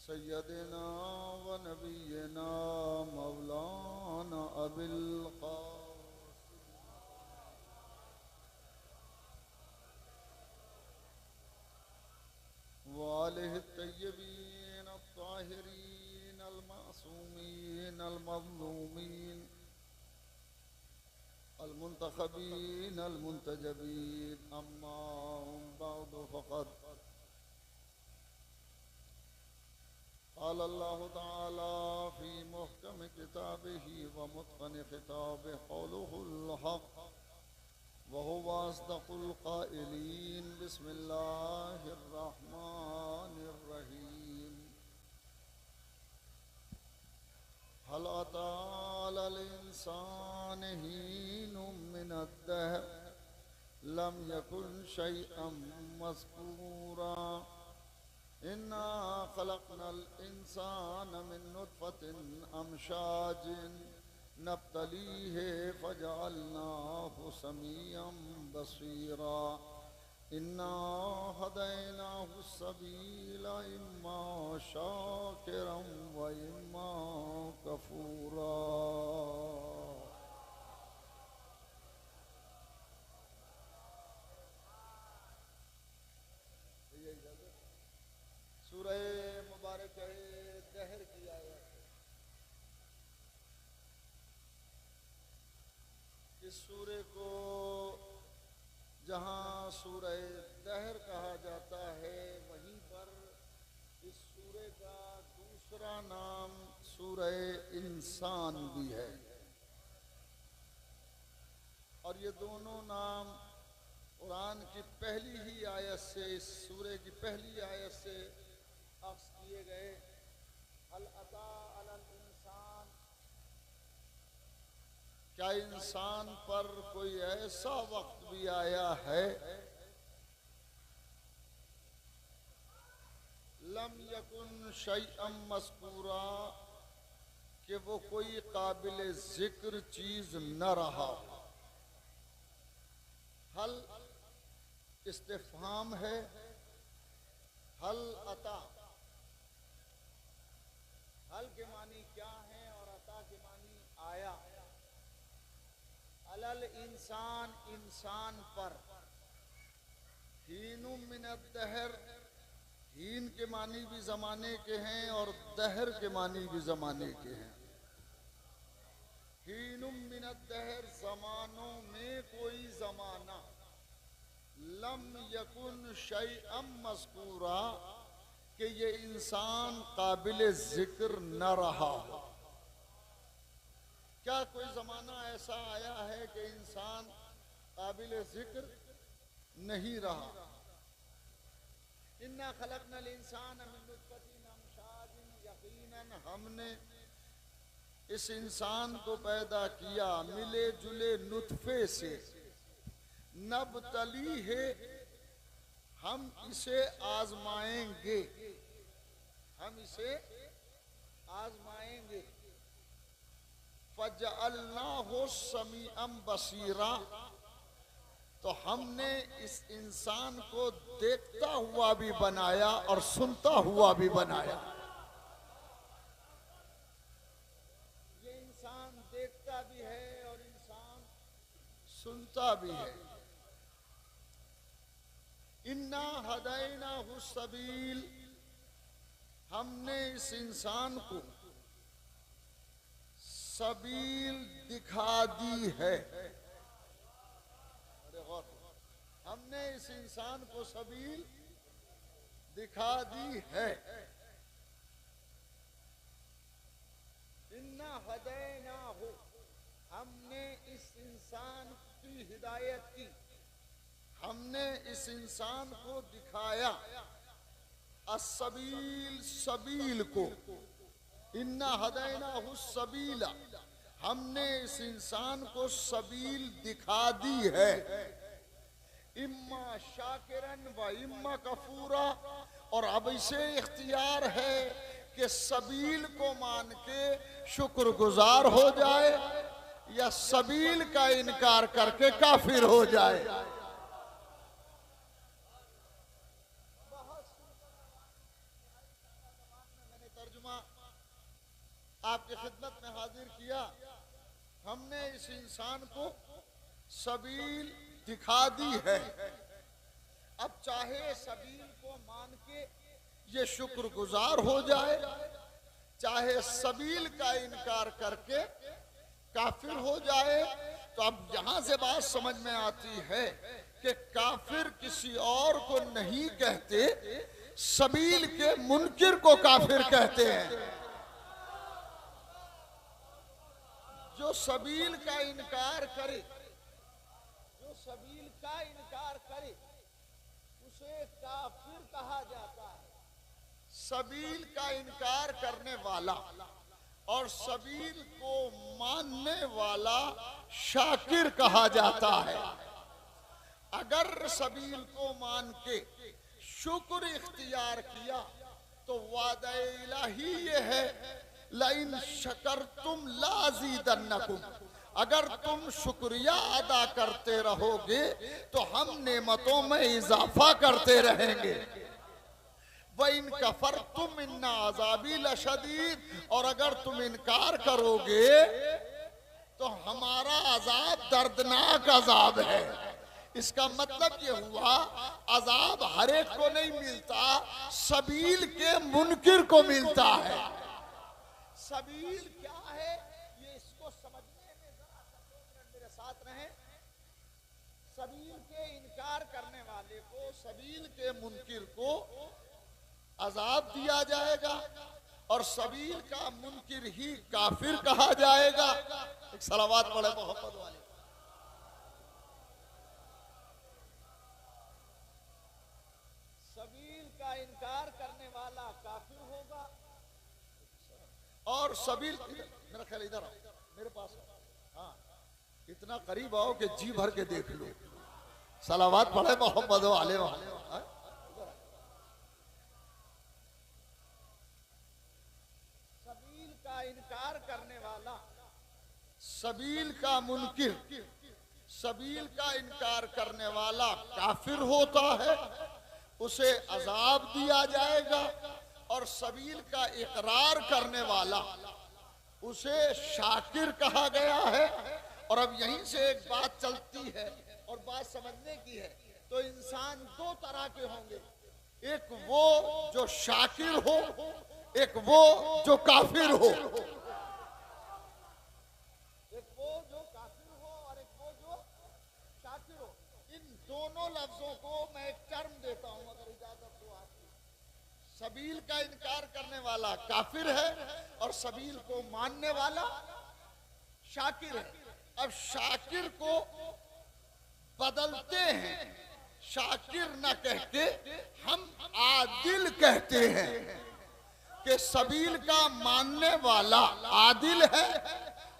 सय्यदना व नबीना मौलाना अबिल क़ासिम व आलिहि तय्यबीन अत्ताहिरीन अल-मासूमीन अल-मज़लूमीन अल-मुंतखबीन अल-मुंतजबीन अम्मा बअद फ़क़द क़ाल अल्लाहु तआला फ़ी मुहकम किताबिही व मुत्क़न ख़िताबिही क़ौलुहुल हक़ व हुवा अस्दक़ुल क़ाइलीन। बिस्मिल्लाहिर रहमानिर रहीम। हल अता अलल इंसानि हीनुम मिनद-दहर लम यकुन शैअम मज़कूरा। इन्ना खलक़नल इंसान मिन नुत्फ़तिन अमशाजिन नब्तलीहि फ़जअलनाहु समीअम बसीरा। इन्ना हदैनाहु सबीला इम्मा शाकिरम व इम्मा कफूरा। सूरह मुबारक दहर की आयत। इस सूरे को जहाँ सूरह दहर कहा जाता है, वहीं पर इस सूरे का दूसरा नाम सूरह इंसान भी है। और ये दोनों नाम कुरान की पहली ही आयत से, इस सूरे की पहली आयत से अख्ज़ किए गए। हल अता अलल इंसान, क्या इंसान पर कोई ऐसा वक्त भी आया है लम यकुन शैअम मज़कूरा, कि वो कोई काबिल जिक्र चीज न रहा। हल इस्तिफ़हाम है। हल अता, हल के मानी क्या है और अता के मानी आया। अलल इंसान, इंसान पर। हीनुम मिनद-दहर, हीन के मानी भी जमाने के हैं और दहर के मानी भी जमाने के हैं। हीनुम मिनद-दहर, जमानों में कोई जमाना। लम यकुन शैअम मज़कूरा, कि ये इंसान काबिल जिक्र न रहा हो। क्या कोई जमाना ऐसा आया है कि इंसान काबिल जिक्र नहीं रहा। इन्ना खलक़नल इंसान मिन नुत्फ़तिन अमशाजिन, यकीनन हमने इस इंसान को पैदा किया मिले जुले नुत्फे से। नब्तली है, हम इसे आजमाएंगे, हम इसे आजमाएंगे। फ़जअलनाहु समीअम बसीरा, तो हमने इस इंसान को देखता हुआ भी बनाया और सुनता हुआ भी बनाया। ये इंसान देखता भी है और इंसान सुनता भी है। इन्ना हदैनाहु सबील, हमने इस इंसान को सबील दिखा दी है। हमने इस इंसान को सबील दिखा दी है। इन्ना हदैनाहु, हमने इस इंसान की हिदायत की, हमने इस इंसान को दिखाया। अस्सबील, सबील को। इन्ना हदैनाहु सबीला, हमने इस इंसान को सबील दिखा दी है। इम्मा शाकिरन व इम्मा कफूरा, और अब इसे इख्तियार है कि सबील को मान के शुक्रगुजार हो जाए या सबील का इनकार करके काफिर हो जाए। हाजिर किया, हमने इस इंसान को सबील दिखा दी है। अब चाहे सबील को मान के ये शुक्रगुजार हो जाए, चाहे सबील का इनकार करके काफिर हो जाए। तो अब यहां से बात समझ में आती है कि काफिर किसी और को नहीं कहते, सबील के मुनकिर को काफिर कहते हैं। जो सबील का इनकार करे, जो सबील का इनकार करे उसे काफिर कहा जाता है। सबील का इनकार करने वाला और सबील को मानने वाला शाकिर कहा जाता है। अगर सबील को मान के शुक्र इख्तियार किया तो वादा इलाही ये है, लाइन शकरतुम लाज़ीदन्नकुम, अगर तुम शुक्रिया अदा करते रहोगे तो हम नेमतों में इजाफा करते रहेंगे। वइन कफरतुम इन्ना अज़ाबी लशदीद, और अगर तुम इनकार करोगे तो हमारा अजाब दर्दनाक अजाब है। इसका मतलब ये हुआ अजाब हर एक को नहीं मिलता, सबील के मुनकिर को मिलता है। सबील क्या है ये इसको समझने में जरा 2 मिनट मेरे साथ रहें। सबील के इनकार करने वाले को, सबील के मुनकिर को अजाब दिया जाएगा और सबील का मुनकिर ही काफिर कहा जाएगा। एक सलावत पढ़े मोहम्मद वाले। सबील का इनकार करने वाला काफिर होगा और सबील, मेरा ख्याल इधर आओ, मेरे पास आओ। हाँ, इतना करीब आओ कि जी भर के देख लो। सलावत पढ़े मोहम्मद वाले वाले। सबील का इनकार करने वाला, सबील का मुनकिर, सबील का इनकार करने वाला काफिर होता है, उसे अजाब दिया जाएगा। और सबील का इकरार करने वाला उसे शाकिर कहा गया है। और अब यहीं से एक बात चलती है और बात समझने की है। तो इंसान 2 तरह के होंगे, एक वो जो शाकिर हो, एक वो जो काफिर हो। एक वो जो काफिर हो और एक वो जो शाकिर हो। इन दोनों लफ्जों को मैं एक टर्म देता हूं, अगर इजाजत हो आपकी। सबील का इनकार करने वाला काफिर है और सबील को मानने वाला शाकिर है। अब शाकिर को बदलते हैं, शाकिर न कह के हम आदिल कहते हैं कि सबील का मानने वाला आदिल है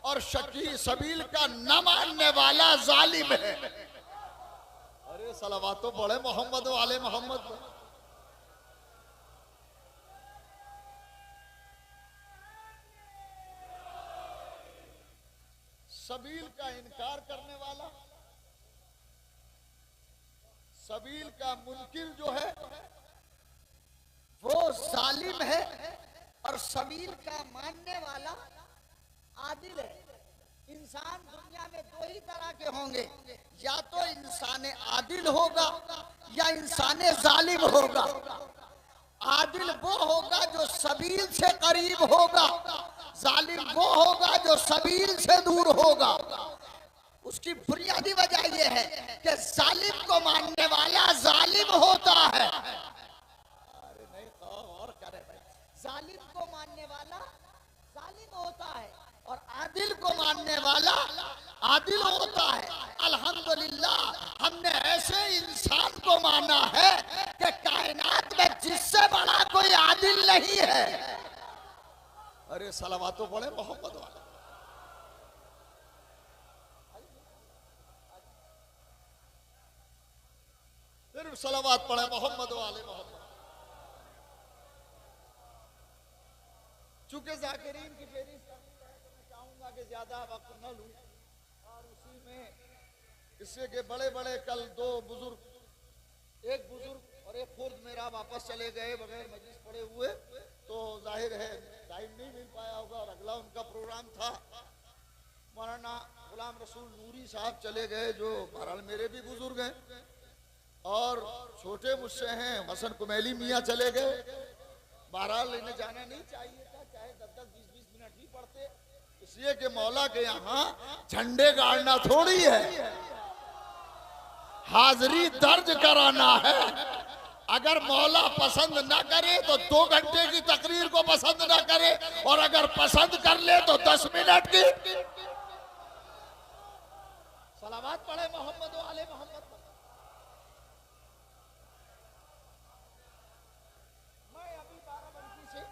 और सबील का न मानने वाला जालिम है। अरे सलावतो पढ़े मोहम्मद वाले मोहम्मद। सबील का इनकार करने वाला, सबील का मुनकिर जो है वो जालिम है और सबील का मानने वाला आदिल है। इंसान दुनिया में 2 ही तरह के होंगे, या तो इंसान आदिल होगा या इंसान जालिम होगा। आदिल वो होगा जो सबील से करीब होगा, जालिम वो होगा जो सबील से दूर होगा। उसकी बुनियादी वजह यह है कि जालिम को मानने वाला जालिम होता है। अरे नहीं तो और करे भाई। जालिम को मानने वाला जालिम होता है और आदिल को मानने वाला आदिल होता है। अल्हम्दुलिल्लाह हमने ऐसे इंसान को माना है कि कायनात में जिससे बड़ा कोई आदिल नहीं है। अरे सलावतो पढ़े मोहम्मद वाला। फिर सलावत पढ़े मोहम्मद वाले मोहम्मद। चूंकि जाकिरीन की फेरिस्त मैं चाहूंगा कि ज्यादा वक्त न लूं और उसी में इससे के बड़े बड़े कल 2 बुजुर्ग, एक बुजुर्ग और एक खुर्द मेरा वापस चले गए बगैर मजलिस पड़े हुए। तो जाहिर है टाइम नहीं मिल पाया होगा और अगला उनका प्रोग्राम था। मौलाना गुलाम रसूल नूरी साहब चले गए, जो बहरहाल मेरे भी बुजुर्ग हैं और छोटे मुझसे हैं। हसन कुमैली मियाँ चले गए, बहरहाल इन्हें जाना नहीं चाहिए था, चाहे 10-10, 20-20 मिनट ही पड़ते, इसलिए कि मौला के यहाँ झंडे गाड़ना थोड़ी है, हाजिरी दर्ज कराना है। अगर मौला पसंद ना करे तो 2 घंटे की तकरीर को पसंद ना करे, और अगर पसंद कर ले तो 10 मिनट की। सलावत पढ़े मोहम्मद वाले मोहम्मद। मैं अभी बाराबंकी से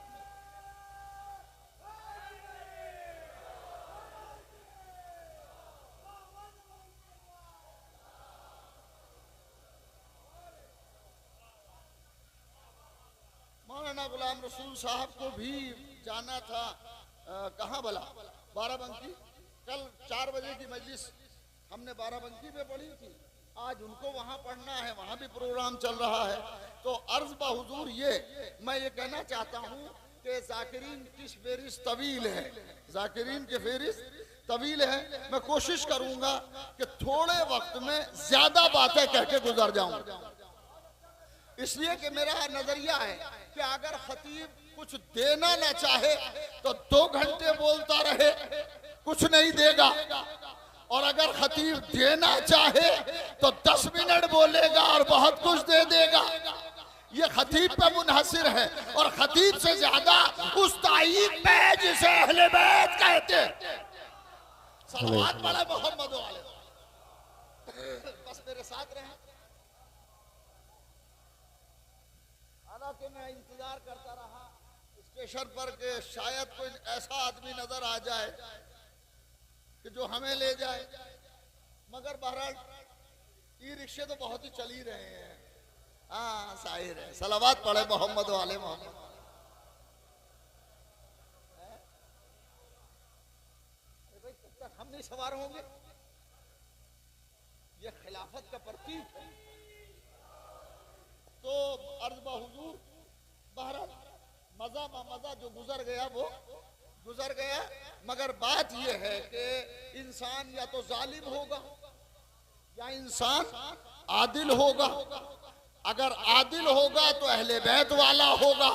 मौलाना गुलाम रसूल साहब को भी जाना था। कहाँ भला? बाराबंकी। कल 4 बजे की मजलिस हमने बाराबंकी में पढ़ी थी, आज उनको वहाँ पढ़ना है, वहाँ भी प्रोग्राम चल रहा है। तो अर्ज बहुजूर मैं ये कहना चाहता हूँ कि जाकिरीन की फेरिस्त तवील है, जाकिरीन की फेरिस्त तवील है। मैं कोशिश करूँगा कि थोड़े वक्त में ज्यादा बातें कह के गुजर जाऊँ, इसलिए कि मेरा नजरिया है कि अगर खतीब कुछ देना ना चाहे तो 2 घंटे बोलता रहे, कुछ नहीं देगा, और अगर खतीब देना चाहे तो 10 मिनट बोलेगा और बहुत कुछ दे देगा। ये खतीब पे मुनहसिर है, और खतीब से ज्यादा उस ताईद पे जिसे अहले बैत कहते हैं। सलावत पढ़े मोहम्मद वाले। बस मेरे साथ रहे। हालांकि मैं इंतजार करता रहा स्टेशन पर कि शायद कोई ऐसा आदमी नजर आ जाए कि जो हमें ले जाए, मगर बहरहाल ई रिक्शे तो बहुत ही चल ही रहे हैं। हाँ जाहिर है। सलावत पढ़े मोहम्मद वाले मोहम्मद। भाई तब तक हम नहीं सवार होंगे, ये खिलाफत का प्रतीक है। तो अर्ज बहुजूर बहरहाल मजा जो गुजर गया वो गुजर गया, मगर बात यह है कि इंसान या तो जालिम होगा या इंसान आदिल होगा। अगर आदिल होगा तो अहले बैत वाला होगा,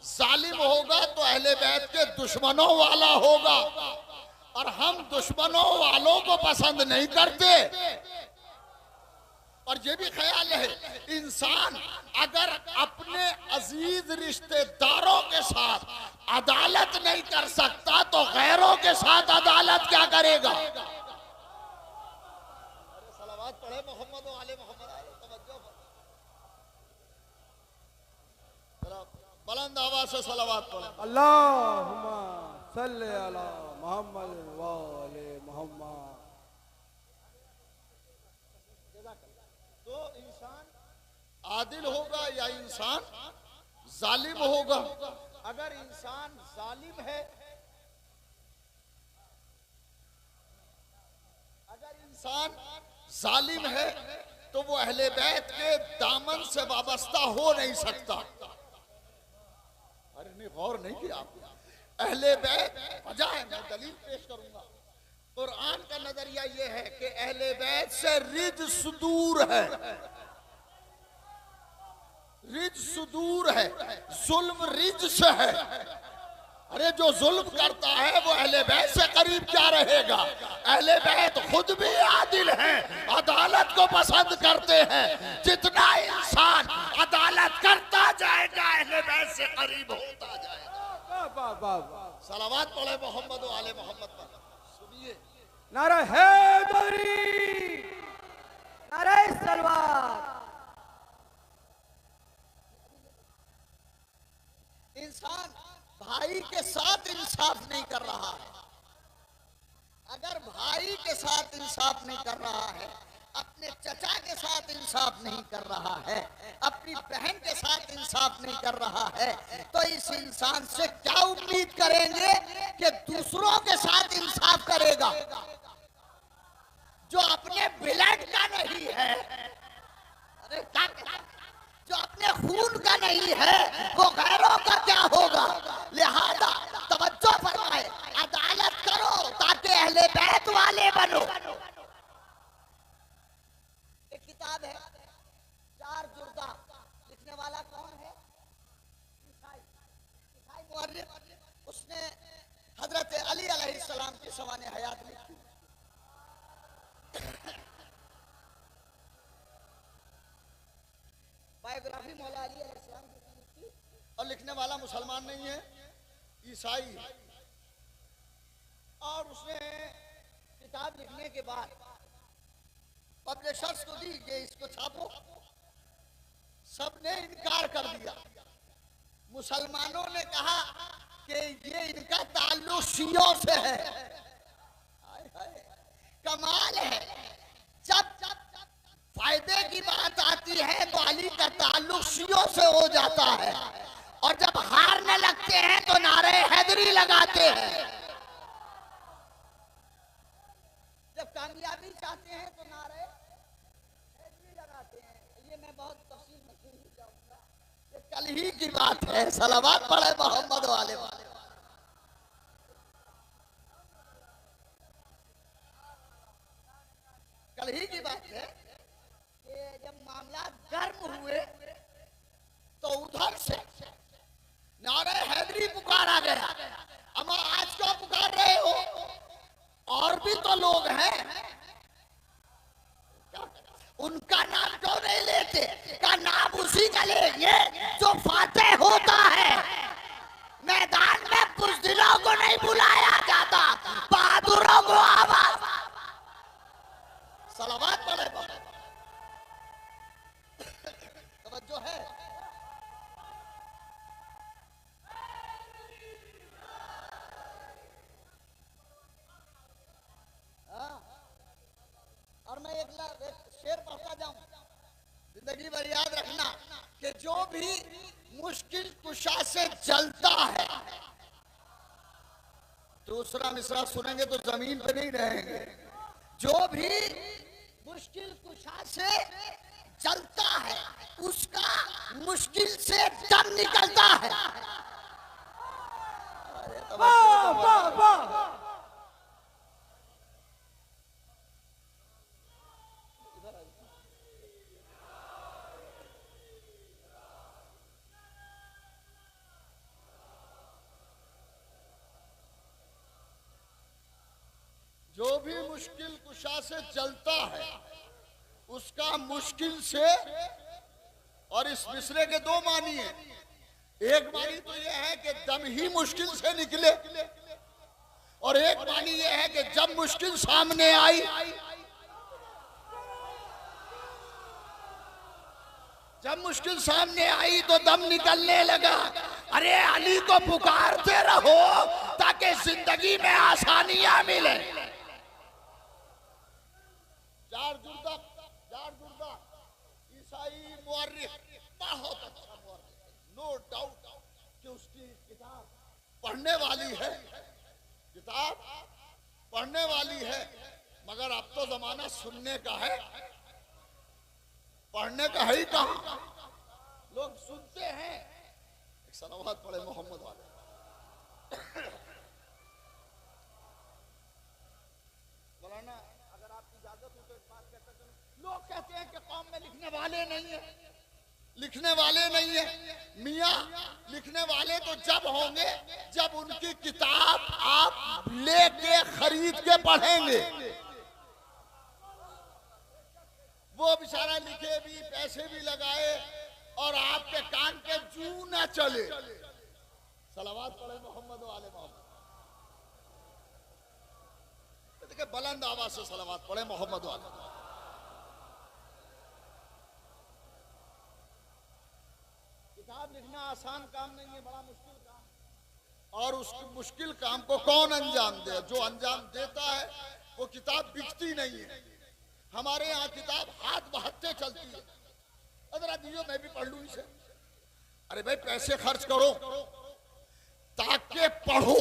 जालिम होगा तो अहले बैत के दुश्मनों वाला होगा, और हम दुश्मनों वालों को पसंद नहीं करते। और ये भी ख्याल है, इंसान अगर अपने अजीज रिश्तेदारों के साथ अदालत नहीं कर सकता तो गैरों के साथ अदालत क्या करेगा? सलावत पढ़े मोहम्मद वाले मोहम्मद। बुलंद आवाज से सलावत पढ़े। अल्लाहुम्मा सल्ली अला मोहम्मद वाले मोहम्मद। तो इंसान आदिल होगा या इंसान जालिम होगा? अगर इंसान जालिम है, तो वो अहले बैत के दामन से वाबस्ता हो नहीं सकता। अरे नहीं, गौर नहीं किया आपने। अहले बैत वजह है, मैं दलील पेश करूंगा। कुरान का नजरिया यह है कि अहले बैत से रिज्स दूर है, रिज्स दूर है, जुल्म रिज्स है। अरे जो जुल्म करता है वो अहले बैत से करीब क्या रहेगा? अहले बैत खुद भी आदिल हैं, अदालत को पसंद करते हैं। जितना इंसान अदालत करता जाएगा अहले बैत से करीब होता जाएगा। सलावत पढ़े मोहम्मद वाले मोहम्मद पर। सुनिए, नारा हैदरी, नारा सलवात। इंसान भाई के साथ इंसाफ नहीं कर रहा है। अगर भाई के साथ इंसाफ नहीं कर रहा है, अपने चचा के साथ इंसाफ नहीं कर रहा है, अपनी बहन के साथ इंसाफ नहीं कर रहा है, तो इस इंसान से क्या उम्मीद करेंगे कि दूसरों के साथ इंसाफ करेगा? जो अपने ब्लड का नहीं है, अरे जो अपने खून का नहीं है, वो गैरों का क्या होगा? लिहाजा तवज्जो फरमाए, अदालत करो ताकि अहले बैत वाले बनो। एक किताब है चार जुर्दा, लिखने वाला कौन है? ईसाई मुअर्रिख। उसने हजरत अली अलैहिस्सलाम की सवाने हयात लिखी। बायोग्राफी मौला अली अलैहिस्सलाम की लिखी, और लिखने वाला मुसलमान नहीं है, ईसाई है। और उसने किताब लिखने के बाद पब्लिशर्स को दी कि इसको छापो, सबने इनकार कर दिया। मुसलमानों ने कहा कि ये इनका ताल्लुक शियों से है। हाय हाय, कमाल है, जब फायदे की बात आती है तो अली का ताल्लुक शियों से हो जाता है, और जब हारने लगते हैं तो नारे हैदरी लगाते हैं। जब कामयाबी चाहते हैं तो नारे हैदरी लगाते हैं। ये मैं बहुत तफसील में नहीं जाऊंगा, ये कल ही की बात है। सलावत पढ़े मोहम्मद वाले वाले। कल ही की बात है कि जब मामला गर्म हुए तो उधर से नारे हैदरी पुकारा गया। अब आज क्यों पुकार रहे हो? और भी तो लोग हैं, उनका नाम क्यों नहीं लेते? का नाम उसी का लेंगे जो फातेह होता है। मैदान में बुज़दिलों को नहीं बुलाया जाता, बहादुरों को आवाज। सलावत पढ़े तवज्जो है। और मैं एक शेर पढ़ता जाऊं, जिंदगी भर याद रखना कि जो भी मुश्किल कुशा से जलता है, दूसरा मिसरा सुनेंगे तो जमीन पे नहीं रहेंगे। जो भी मुश्किल कुशा से जलता है उसका मुश्किल से दम निकलता है। वाह वाह वाह। जो भी मुश्किल कुशा से जलता है उसका मुश्किल से, और इस मिसरे के दो मानी है। एक मानी तो यह है कि दम ही मुश्किल से निकले, और एक मानी यह है कि जब मुश्किल सामने आई तो दम निकलने लगा। अरे अली को पुकारते रहो ताकि जिंदगी में आसानियां मिले। जार जुर्दा ईसाई मुअर्रिख, बहुत अच्छा मुअर्रिख, नो डाउट कि उसकी किताब पढ़ने वाली है, मगर अब तो जमाना सुनने का है, पढ़ने का है ही कहाँ। लोग सुनते हैं। एक सलावत पढ़े मोहम्मद वाले। मौलाना अगर आपकी इजाजत हो तो एक बात कहता चलूं। लोग कहते हैं कि कौम में लिखने वाले नहीं है। मियाँ लिखने वाले तो जब होंगे जब उनकी किताब आप लेके खरीद के पढ़ेंगे। वो बेचारा लिखे भी, पैसे भी लगाए, और आपके कान के जू न चले। सलावत पढ़े मोहम्मद वाले मोहम्मद। देखिए बुलंद आवाज से सलावत पढ़े मोहम्मद वाले। किताब लिखना आसान काम नहीं है, बड़ा मुश्किल काम। और उस मुश्किल काम को कौन अंजाम दे? जो अंजाम देता है वो किताब बिकती नहीं है। हमारे यहाँ किताब हाथ बहत्ते चलती है। अदरा दियो मैं भी पढ़ लूं इसे। अरे भाई पैसे खर्च करो ताकि पढ़ो।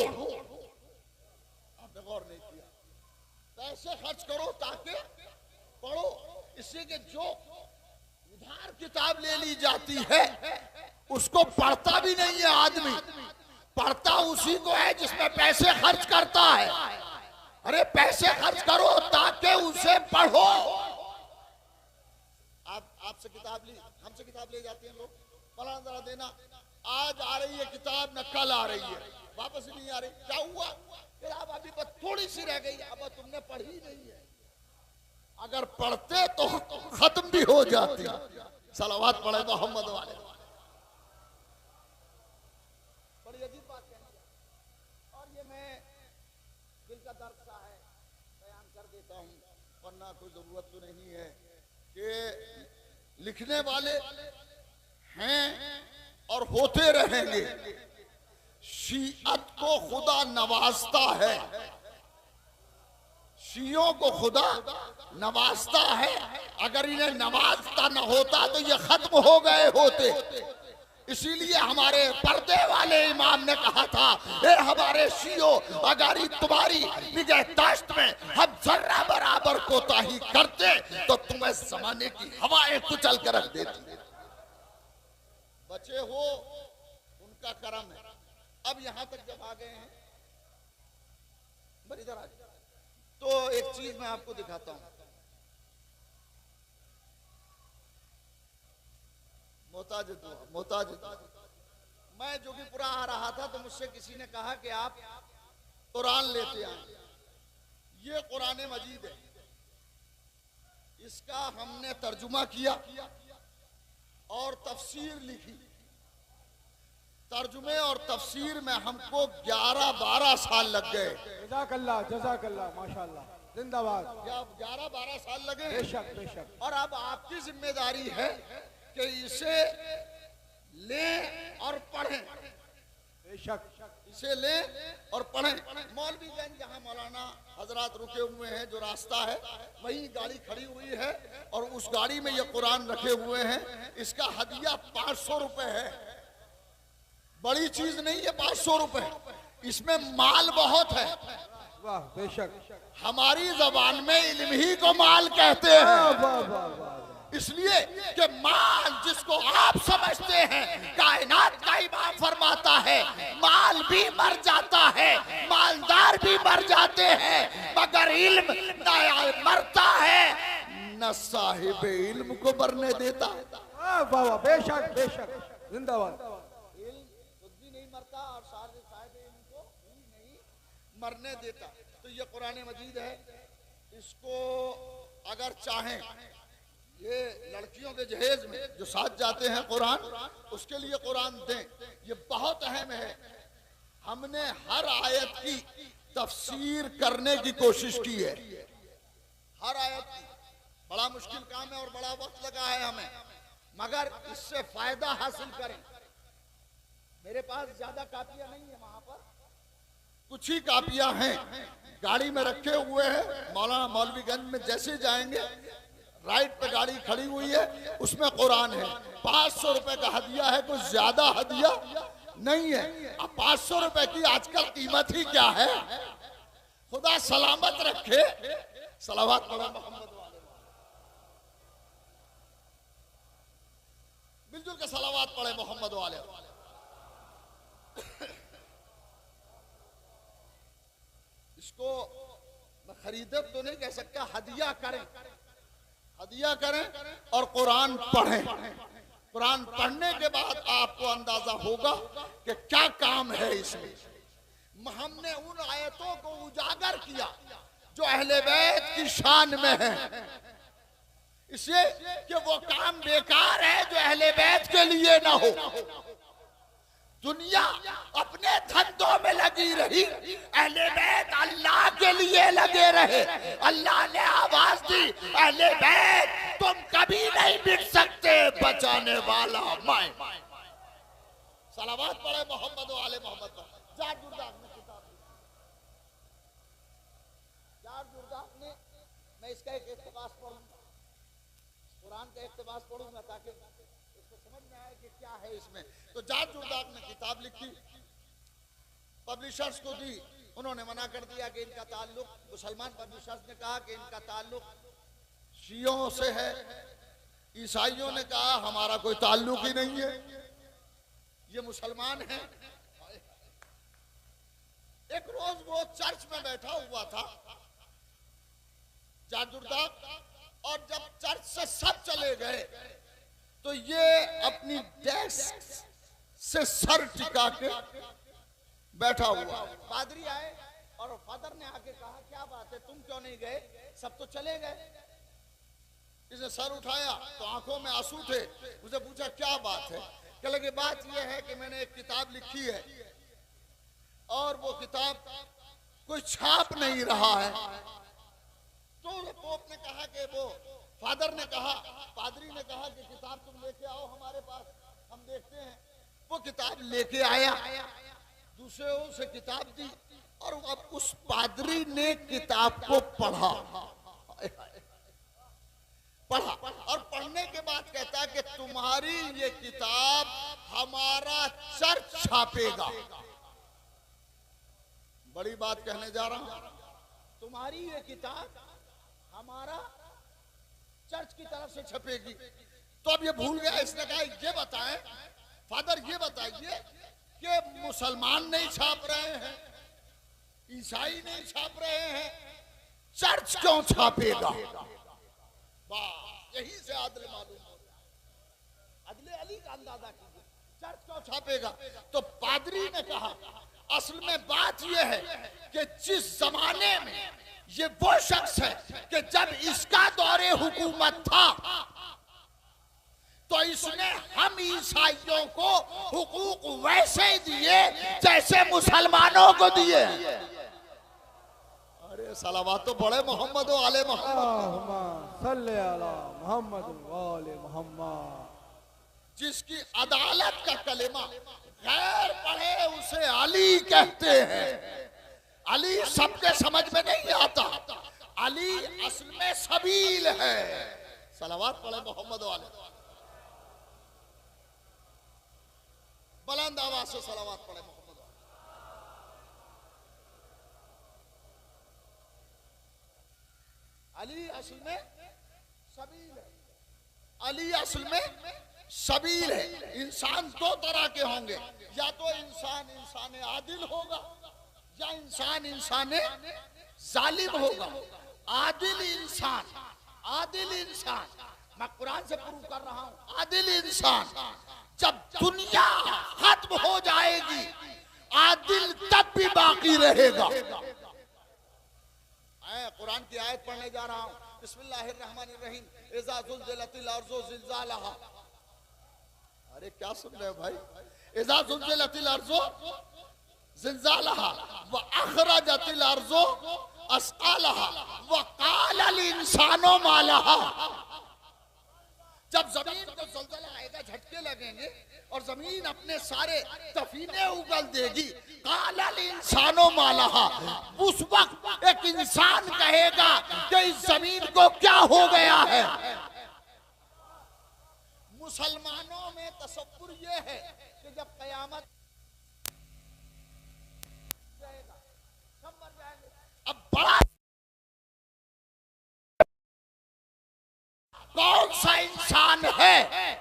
आपने गौर नहीं किया। पैसे खर्च करो ताकि पढ़ो। इससे कि जो उधार किताब ले ली जाती है उसको पढ़ता भी नहीं है आदमी, पढ़ता उसी को है जिसमें पैसे खर्च करता है। अरे पैसे खर्च करो ताकि उसे पढ़ो। आपसे किताब ली, हमसे किताब ले जाते हैं लोग, फलाना जरा देना, आज आ रही है किताब न कल आ रही है, वापस नहीं आ रही, क्या हुआ? किताब अभी बस थोड़ी सी रह गई, अब तुमने पढ़ी नहीं है। अगर पढ़ते तो खत्म भी हो जाती। सलावत पढ़े मोहम्मद वाले। बड़ी अजीब बात है और ये मैं दिल का दर्द सा है बयान कर देता हूँ, वरना कोई जरूरत तो नहीं है कि लिखने वाले हैं और होते रहेंगे। शीअत को खुदा नवाजता है, शियों को खुदा नवाजता है। अगर इन्हें नवाजता न होता तो ये खत्म हो गए होते। इसीलिए हमारे पर्दे वाले इमाम ने कहा था, ए हमारे शियो, अगर तुम्हारी निगहदाश्त में हम जर्रा बराबर कोताही करते तो तुम्हें जमाने की हवाएं कुचल कर रख देती। बचे हो उनका करम है। अब यहां तक जब आ गए हैं, बड़ी इधर आ गए, तो एक चीज मैं आपको दिखाता हूं। मोहताज मैं जोगीपुरा आ रहा था तो मुझसे किसी ने कहा कि आप कुरान लेते आए। ये कुरान मजीद है, इसका हमने तर्जुमा किया और तफसीर लिखी। तर्जुमे और तफसीर में हमको 11-12 साल लग गए। जज़ाकल्लाह माशाअल्लाह, जिंदाबाद। 11-12 साल लगे। बेशक बेशक। और अब आपकी जिम्मेदारी है कि इसे लें और पढ़ें। बेशक इसे लें और पढ़ें। मौलवीगंज जहाँ मौलाना हजरात रुके हुए हैं, जो रास्ता है वहीं गाड़ी खड़ी हुई है और उस गाड़ी में ये कुरान रखे हुए हैं। इसका हदिया 500 रुपए है। बड़ी चीज नहीं है 500 रुपए, इसमें माल बहुत है। वाह बेशक। हमारी जबान में इल्म ही को माल कहते हैं। वाह वाह वाह। इसलिए कि माल जिसको आप समझते हैं, कायनात का इमाम फरमाता है, माल भी मर जाता है, मालदार भी मर जाते हैं, मगर इल्म न मरता है न साहिब इल्म को मरने देता है। वाह वाह बेशक बेशक, जिंदाबाद। इल्म खुद भी नहीं मरता और साहिब इल्म को भी नहीं मरने देता। तो ये कुरान मजीद है, इसको अगर चाहें, ये लड़कियों के जहेज में जो साथ जाते हैं कुरान, उसके लिए कुरान दें। ये बहुत अहम है। हमने हर आयत की तफसीर करने की कोशिश की है, हर आयत की। बड़ा मुश्किल काम है और बड़ा वक्त लगा है हमें, मगर इससे फायदा हासिल करें। मेरे पास ज्यादा कापियां नहीं है, वहां पर कुछ ही कापियां हैं, गाड़ी में रखे हुए हैं। मौलाना मौलवीगंज में जैसे जाएंगे, राइट पे गाड़ी खड़ी हुई है, उसमें कुरान है। 500 रुपए का हदिया है, कुछ ज्यादा हदिया नहीं है। अब 500 रुपए की आजकल कीमत ही क्या है। खुदा सलामत रखे। सलावत पढ़ो मोहम्मद वाले। मिलजुल के सलावत पढ़े मोहम्मद वाले। इसको मैं खरीदे तो नहीं कह सकता, हदिया करें, हदिया करें और कुरान पढ़ें। कुरान पढ़ने के बाद आपको अंदाजा होगा कि क्या काम है इसमें। हमने उन आयतों को उजागर किया जो अहले बैत की शान में है, इसलिए कि वो काम बेकार है जो अहले बैत के लिए ना हो। दुनिया अपने धंधों में लगी रही, अहले बैत अल्लाह के लिए लगे रहे। अल्लाह ने आवाज दी, अहले बैत तुम कभी नहीं मिट सकते, बचाने वाला मैं। सलावत पढ़े मोहम्मद वाले मोहम्मद पर। जाट जुर्दाक ने किताब दी, जाट जुर्दाक ने, मैं इसका एक इक्तिबास पढ़ूंगा, कुरान का इक्तिबास पढ़ूंगा ताकि इसको समझ में आए कि क्या है इसमें। तो जाट जुर्दाक ने किताब लिखी, पब्लिशर्स को दी, उन्होंने मना कर दिया कि इनका ताल्लुक, मुसलमान पब्लिशर्स ने कहा कि इनका ताल्लुक शियों से है। ईसाइयों ने कहा हमारा कोई ताल्लुक ही नहीं है, ये मुसलमान हैं। एक रोज वो चर्च में बैठा हुआ था जादूदार, और जब चर्च से सब चले गए तो ये अपनी डेस्क से सर टिका के बैठा हुआ। पादरी आए और फादर ने आके कहा क्या बात है, तुम क्यों नहीं गए, सब तो चले गए। इसने सर उठाया तो आंखों में आंसू थे। मुझे पूछा क्या बात है, कहने लगे बात यह है कि मैंने एक किताब लिखी है और वो किताब कोई छाप नहीं रहा है। तो पोप ने कहा कि वो फादर ने कहा, पादरी ने कहा कि किताब तुम लेके आओ हमारे पास, हम देखते हैं। वो किताब लेके आया, दूसरे से किताब दी और अब उस पादरी ने किताब को पढ़ा और पढ़ने के बाद कहता है कि तुम्हारी ये किताब हमारा चर्च छापेगा। बड़ी बात कहने जा रहा हूं, तुम्हारी ये किताब हमारा चर्च की तरफ से छपेगी। तो अब ये भूल गया। इसने कहा ये बताएं फादर, ये बताइए कि मुसलमान नहीं छाप रहे हैं, ईसाई नहीं छाप रहे हैं, चर्च क्यों छापेगा? यही से आदल मालूम हो, अदले अली का अंदाजा कीजिए, चर्च क्यों छापेगा? तो पादरी ने कहा असल में बात यह है कि जिस जमाने में ये वो शख्स है कि जब इसका दौरे हुकूमत था तो इसने हम ईसाइयों को हुकूक वैसे ही दिए जैसे मुसलमानों को दिए। अरे सलावत तो बड़े मोहम्मद वाले मोहम्मद। जिसकी अदालत का कलेमा गैर पढ़े उसे अली कहते हैं। अली सबके समझ में नहीं आता, अली असल में सबील है। सलावत पढ़े मोहम्मद वाले, बुलंद आवाज से सलावत पढ़े मोहम्मद। अली असल में सबील है, अली असल में सबील है। इंसान दो तरह के होंगे, या तो इंसान आदिल होगा या इंसान जालिम होगा। आदिल इंसान मैं कुरान से प्रूव कर रहा हूं, आदिल इंसान जब दुनिया खत्म हो जाएगी आदिल तब भी बाकी रहेगा। कुरान की आयत पढ़ने जा रहा हूं, बिस्मिल्लाहिर्रहमानिर्रहीम। इज़ा ज़ुल्ज़िलतिल अर्ज़ु ज़िलज़ालहा। अरे क्या सुन रहे हो भाई? इज़ा ज़ुल्ज़िलतिल अर्ज़ु ज़िलज़ालहा व अख़रजतिल अर्ज़ु अस्क़ालहा व क़ालल इंसानु मा लहा। जब जमीन को ज़लज़ला आएगा, झटके लगेंगे और जमीन अपने सारे तफीने उगल देगी, कालल इंसानो मालहा। उस वक्त एक इंसान कहेगा कि इस जमीन को क्या हो गया है। मुसलमानों में तसव्वुर ये है कि जब कयामत जाएगा सब मर जाएंगे। अब बड़ा कौन सा इंसान है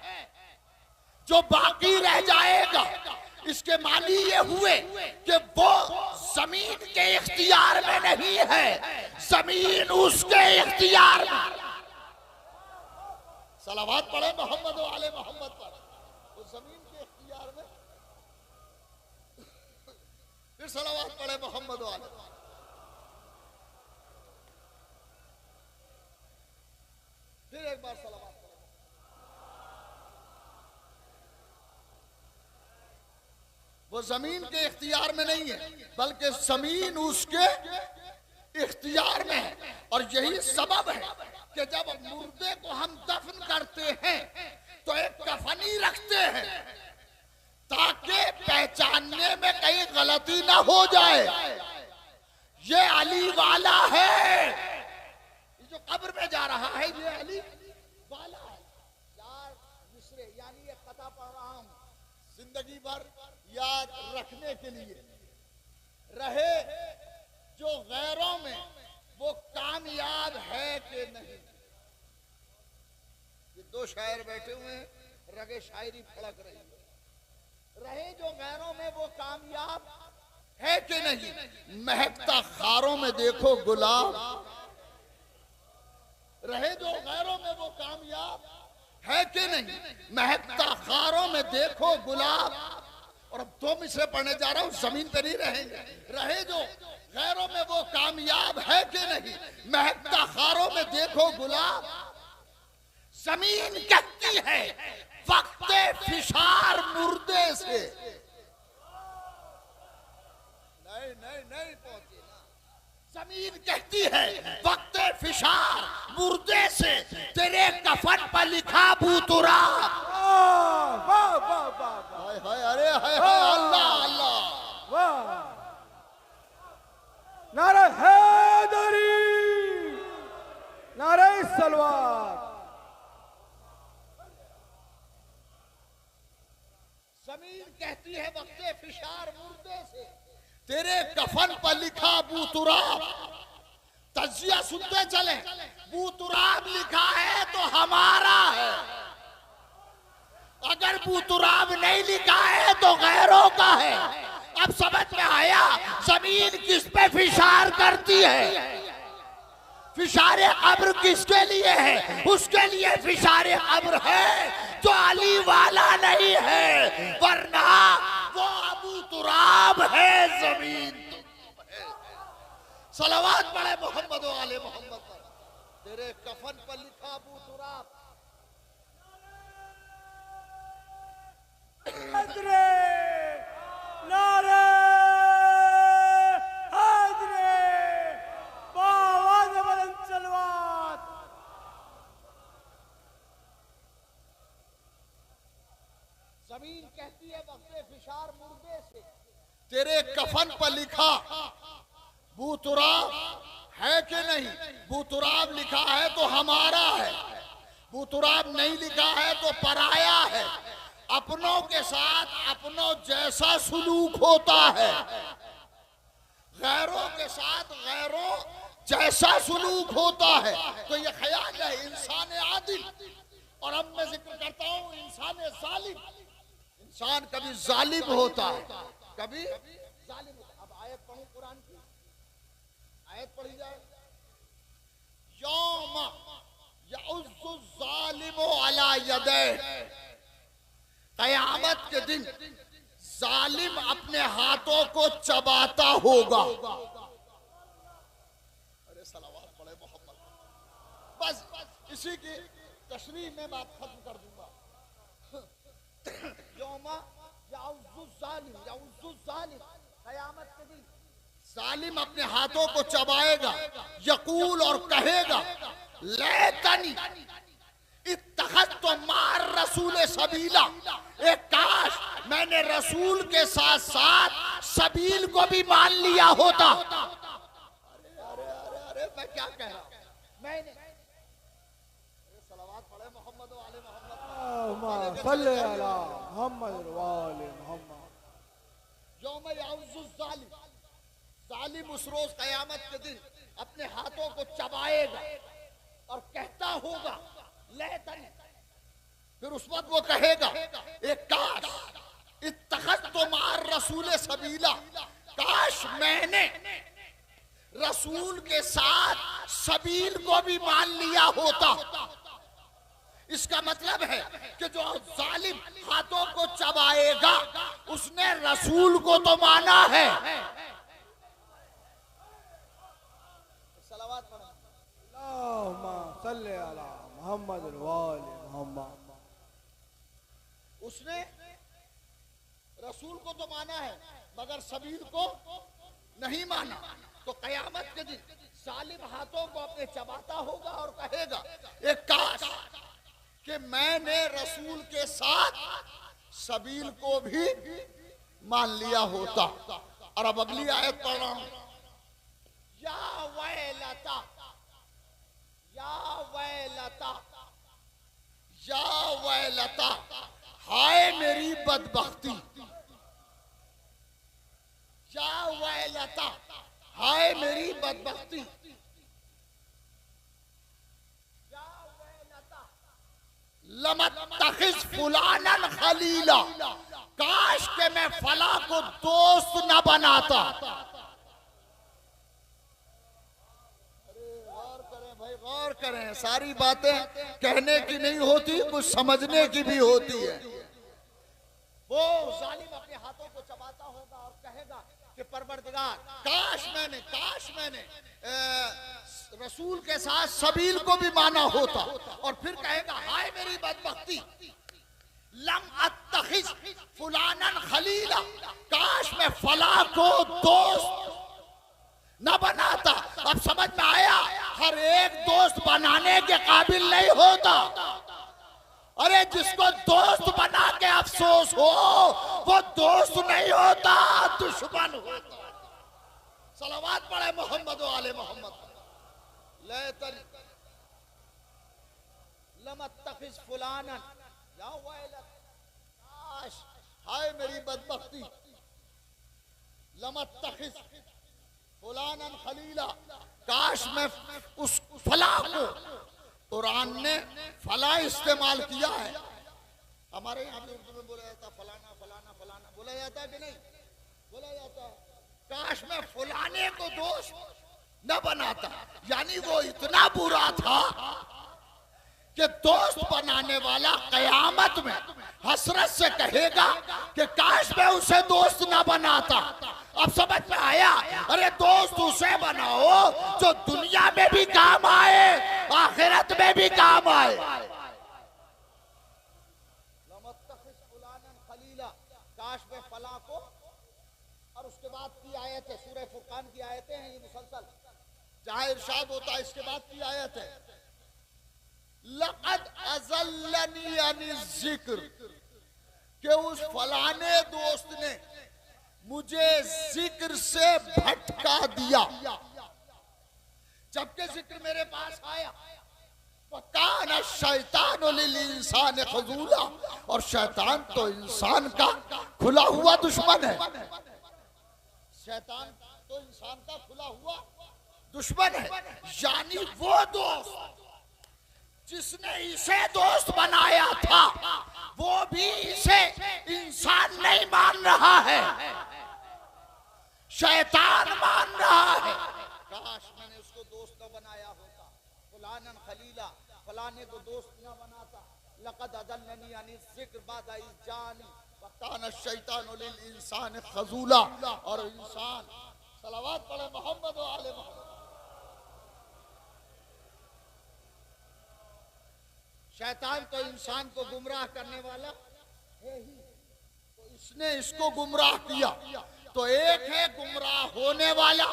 जो बाकी रह जाएगा? इसके मानी ये हुए कि वो जमीन के इख्तियार में नहीं है, जमीन उसके इख्तियार में। सलावत पढ़े मोहम्मद वाले मोहम्मद पर। वो जमीन के इख्तियार में, फिर सलावत पढ़े मोहम्मद वाले। फिर एक बार सलावत। वो जमीन के इख्तियार में नहीं है बल्कि जमीन उसके इख्तियार में है। और यही सबब है कि जब मुर्दे को हम दफन करते हैं तो एक कफनी रखते हैं ताकि पहचानने में कहीं गलती ना हो जाए। ये अली वाला है, जो कब्र में जा रहा है ये अली वाला है। यार मिसरे यानी ये कथा पढ़ रहा हूं जिंदगी भर याद रखने के लिए रहे, जो गैरों में वो कामयाब है कि नहीं। ये दो शायर बैठे हुए हैं, रगे शायरी फड़क रही है। रहे जो गैरों में वो कामयाब है कि नहीं? महकता खारों में देखो गुलाब, रहे जो गैरों में वो कामयाब, है कि नहीं? महकता खारों में देखो गुलाब। और अब दो मिसरे पढ़ने जा रहा हूं, जमीन पे नहीं रहेंगे। रहे जो गैरों में वो कामयाब, है कि नहीं? महकता खारों में देखो गुलाब। जमीन कहती है वक्त फिशार मुर्दे से, नहीं नहीं नहीं पहुंची ना। जमीन कहती है वक्त फिशार मुर्दे से, तेरे कफन पर लिखा बूतुरा। वाह वाह वाह वाह हाय हाय, अरे हाय हाय, अल्लाह अल्लाह। वाह। नारे हैदरी, नारे सलवार। जमीन कहती है वक्त फिशार मुर्दे से, तेरे कफन पर लिखा बूतुराब। तजिया सुनते चले, बूतुराब लिखा है तो हमारा है, अगर बूतुराब नहीं लिखा है तो गैरों का है। अब समझ में आया जमीन किस पे फिशार करती है। फिशारे कब्र किसके लिए है? उसके लिए फिशारे कब्र है जो अली वाला नहीं है, वरना वो अबू तुराब है। जमीन सलावत पढ़े मोहम्मद व आले मोहम्मद पर, तेरे कफन पर लिखा अबू तुराब। हैदरे, नारे हैदरे, बावाज़ बुलंद सलवात। जमीन कहती है वक्त फिशार मुर्दे से, तेरे कफन पर लिखा बूतुराब, है कि नहीं? बूतुराब लिखा है तो हमारा है, बूतुराब नहीं लिखा है तो पराया है। अपनों के साथ अपनों जैसा सुलूक होता है, गैरों के साथ गैरों जैसा सुलूक होता है। तो ये ख्याल है इंसान आदिल। और अब मैं जिक्र करता हूं इंसान जालिम। इंसान कभी जालिम होता है, कभी जालिम होता है। अब आयत पढ़ूं कुरान की, आयत पढ़ी जाए। यौम यउज़्ज़ु ज़ालिमु अला यदैहि, क़यामत के दिन जालिम अपने हाथों को चबाता होगा। अरे सलावत पढ़े मोहम्मद। बस इसी की तशरीह में बात खत्म कर दूंगा। यौमा यउज़्ज़ु ज़ालिम, यउज़्ज़ु ज़ालिम, क़यामत के दिन जालिम अपने हाथों को चबाएगा। यकूल और कहेगा, लैतनी इत्तखज़्तु मार रसूल सबीला, एक काश मैंने रसूल के साथ साथ सबील को भी मान लिया होता। अरे अरे अरे अरे मैं क्या कह रहा हूं? मैंने सलावत पढ़े मोहम्मद व आले मोहम्मद। सल्ले अला मोहम्मद व आले मोहम्मद। यौम यउज़्ज़ु ज़ालिम, जालिम उस रोज कयामत के दिन अपने हाथों को चबाएगा और कहता होगा लैतनी, फिर उस वक्त वो कहेगा एक काश इत्तखज़्तु मार रसूल सबीला, काश मैंने रसूल के साथ सबील को भी मान लिया होता। इसका मतलब है कि जो जालिम हाथों को चबाएगा उसने रसूल को तो माना है। सलावत पढ़ो। अल्लाहुम्मा सल्ले अला मोहम्मद व आले मोहम्मद। उसने रसूल को तो माना है मगर सबील को नहीं माना। तो कयामत के दिन जालिम हाथों को अपने चबाता होगा और कहेगा एक काश कि मैंने रसूल के साथ सबील को भी मान लिया होता। और अब अगली आयत पढ़ रहा हूं। या वैलता, या वैलता, या वैलता, हाय मेरी बदबख्ती। या वैलता, हाय मेरी बदबख्ती। या वैलता, लमत्तखिज़ फुलानन खलीला, काश के मैं फला को दोस्त न बनाता। गौर करें भाई, गौर करें, सारी बातें कहने की नहीं होती, कुछ समझने की भी होती है। वो जालिम अपने हाथों को चबाता होगा और कहेगा कि परवरदिगार काश मैंने रसूल के साथ सबील को भी माना होता। और फिर कहेगा हाय मेरी बदबख्ती, लम अत्तखिज फुलानन खलीला, काश मैं फला को दोस्त न बनाता। अब समझ में आया, हर एक दोस्त बनाने के काबिल नहीं होता। अरे जिसको दोस्त बना के अफसोस हो वो दोस्त नहीं होता, दुश्मन होता। सलावत पढ़े मोहम्मद वाले मोहम्मद। लमत्तखिज फुलानन, या काश, हाय मेरी बदबख्ती, लमत्तखिज फुलानन खलीला, काश मैं उस फला को, कुरान ने फला इस्तेमाल किया है। हमारे यहाँ भी उर्दू में बोला जाता फलाना फलाना फलाना, बोला जाता है कि नहीं बोला जाता है। काश मैं फलाने को दोस्त न बनाता, यानी वो इतना बुरा था कि दोस्त बनाने वाला कयामत में हसरत से कहेगा कि काश मैं उसे दोस्त न बनाता। अब समझ में आया, अरे दोस्त उसे बनाओ जो दुनिया में भी काम आए, आखिरत में भी काम आए। काश में फला को, और उसके बाद की आयत है सूरह फुरकान की आयतें हैं ये मुसलसल, जहां इरशाद होता है, इसके बाद की आयत है लक़द अज़ल्लनी अनिज़ ज़िक्र, कि उस फलाने दोस्त ने मुझे जिक्र से भटका दिया। जबकि जिक्र मेरे पास आया, वकान शैतान लिल इंसान खजूला, और शैतान तो इंसान का खुला हुआ दुश्मन है। शैतान तो इंसान का खुला हुआ दुश्मन है, यानी वो दोस्त जिसने इसे दोस्त बनाया था वो भी इसे इंसान नहीं मान रहा है, शैतान मान रहा है। काश मैंने उसको दोस्त न बनाया होता, फलानन खलीला, फलाने को दोस्त न बनाता। लक़द अज़ल्लनी अनिज़ ज़िक्र बअद इज़ जानी वकान शैतानु लिल इंसान खज़ूला, और इंसान, सलावत पढ़े मोहम्मद व आले मोहम्मद। शैतान तो इंसान को गुमराह करने वाला है ही, तो इसने इसको गुमराह किया। तो एक है गुमराह होने वाला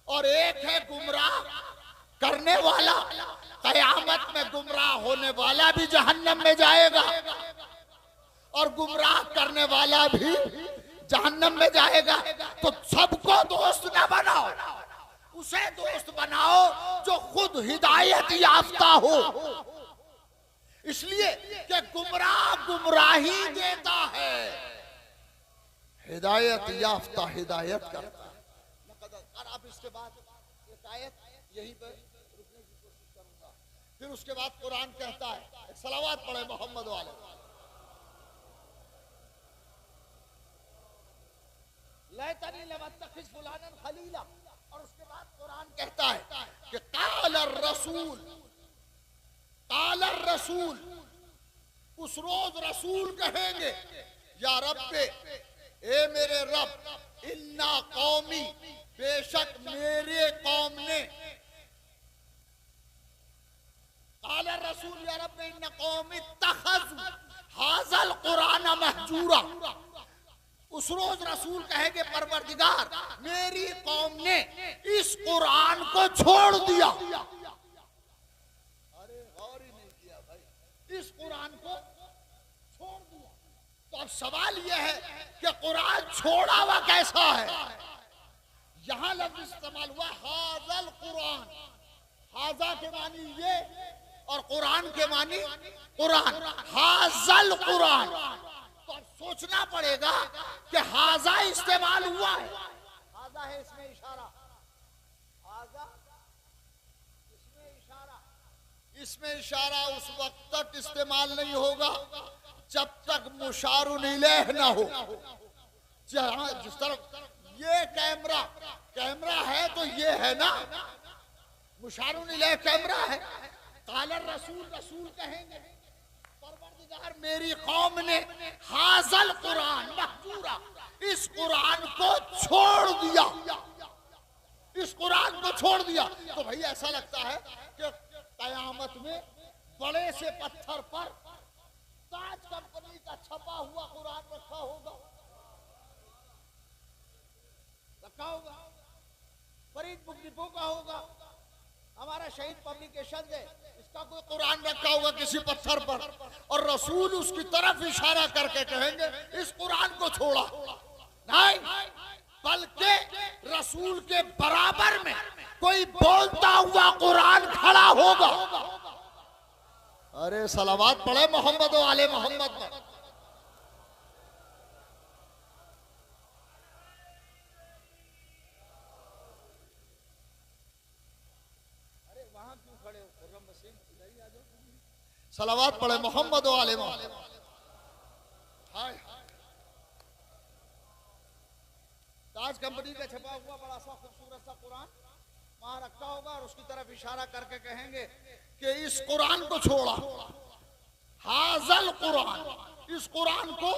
और एक है गुमराह करने वाला। कयामत में गुमराह होने वाला भी जहन्नम में जाएगा और गुमराह करने वाला भी जहन्नम में जाएगा। तो सबको दोस्त न बनाओ, उसे दोस्त बनाओ जो खुद हिदायत याफ्ता हो, इसलिए कि गुमराह गुमराही देता है, हिदायत याफ्ता हिदायत करता है। और अब इसके बाद एक आयत यहीं पर रुकने की कोशिश करूंगा, फिर उसके बाद कुरान कहता है, सलावत पढ़े मोहम्मद वाले। लैतनी लमत्तखिज फुलानन खलीला, और उसके बाद कुरान कहता है कि क़ालर रसूल, उस रोज रसूल कहेंगे या रब्बे, ए मेरे रब, इन्ना कौमी, बेशक मेरे कौम ने, क़ालर रसूल या रब्बे इन्ना कौमी इत्तख़ज़ू हाज़ल कुरान महजूरा। उस रोज रसूल कहेंगे परवरदिगार, मेरी कौम ने इस कुरान को छोड़ दिया। इस कुरान को छोड़ दिया। तो अब सवाल यह है कि कुरान छोड़ा हुआ कैसा है। यहां लफ्ज इस्तेमाल हुआ हाज़ल कुरान, हाजा के मानी ये और कुरान के मानी कुरान, हाज़ल कुरान। तो अब सोचना पड़ेगा कि हाजा इस्तेमाल हुआ है, हाजा है इसमें इशारा, हाजा इसमें इशारा, इसमें इशारा उस वक्त तक इस्तेमाल नहीं होगा जब तक मुशारुन इलैह ना हो, जहां जिस तरफ ये कैमरा है तो ये है ना, मुशारुन इलैह कैमरा है। कालर रसूल कहेंगे परवरदिगार मेरी कौम ने हाज़ल कुरान महजूरा, इस कुरान को छोड़ दिया, इस कुरान को छोड़ दिया। तो भाई ऐसा लगता है कि कयामत में बड़े से पत्थर पर ताज कंपनी का छपा हुआ कुरान रखा होगा, फरीद बुक डिपो का होगा, हमारा शहीद पब्लिकेशन है, इसका कोई कुरान रखा होगा किसी पत्थर पर, और रसूल उसकी तरफ इशारा करके कहेंगे इस कुरान को छोड़ा। नहीं, बल्कि रसूल के बराबर में कोई बोलता हुआ कुरान खड़ा होगा। अरे सलावत पढ़े मोहम्मद वाले मोहम्मद में। सलावत पढ़े मोहम्मद वाले मोहम्मद। ताज कंपनी का छपा हुआ बड़ा सा खूबसूरत सा कुरान वहां रखा होगा और उसकी तरफ इशारा करके कहेंगे कि इस कुरान को छोड़ा, हाज़ल कुरान, इस कुरान को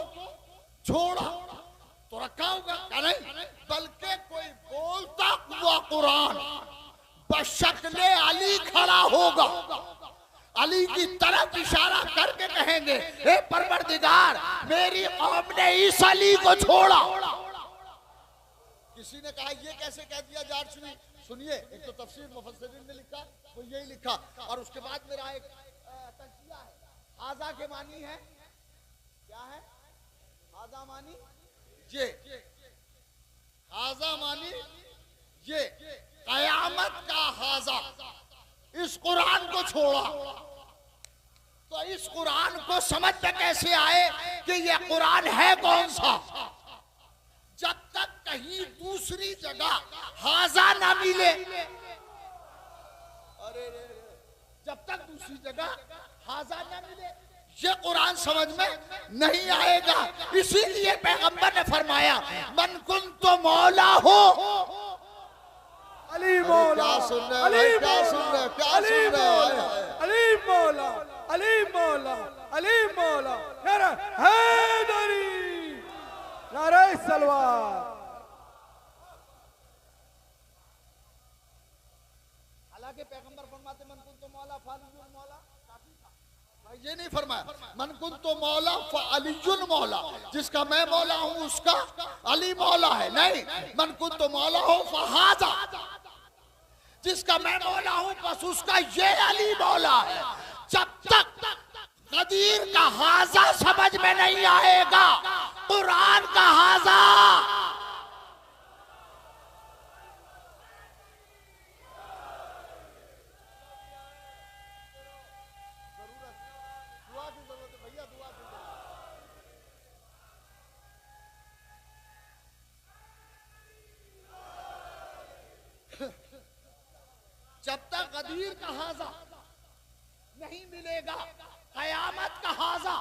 छोड़ा। तो रखा होगा क्या? नहीं, बल्कि कोई बोलता हुआ कुरान बशक्ले अली खड़ा होगा, अली की तरफ इशारा करके कहेंगे हे परवरदिगार मेरी कौम ने इस अली को छोड़ा। किसी ने कहा ये कैसे कह दिया जारशवी? सुनिए, एक तो तफसीर मुफस्सिरीन ने लिखा, वो यही लिखा, और उसके बाद मेरा एक तजकिया है। हाजा के मानी है क्या है? हाजा मानी ये, हाजा मानी ये, कयामत का हाजा, इस कुरान को छोड़ा। तो इस कुरान को समझ में कैसे आए कि ये कुरान है कौन सा? जब तक कहीं दूसरी जगह हाजा ना मिले, अरे जब तक दूसरी जगह हाजा ना मिले ये कुरान समझ में नहीं आएगा। इसीलिए पैगंबर ने फरमाया मन कुन तो मौला हो। अली मौला, क्या सुन रहे हैं? क्या सुन रहे हैं? क्या सुन रहे हैं? अली मौला, अली मौला, अली मौला, नारा हैदरी, नारा सलवार। हालांकि पैगंबर फरमाते मन कुन तो मौला फालिजुल मौला, काफी था। ये नहीं फरमाया मन कुन तो मौला फालिजुल मौला, जिसका मैं मौला हूं उसका अली मौला है। नहीं, मन कुन तो मौला हो फहाजा, जिसका मैं मौला हूं बस उसका ये अली मौला है। जब तक गदीर का हाजा समझ में नहीं आएगा कुरान का हाजा, दुआ की जरूरत है भैया, दुआ की जरूरत। जब तक गदीर का हाजा नहीं मिलेगा कयामत का हाजा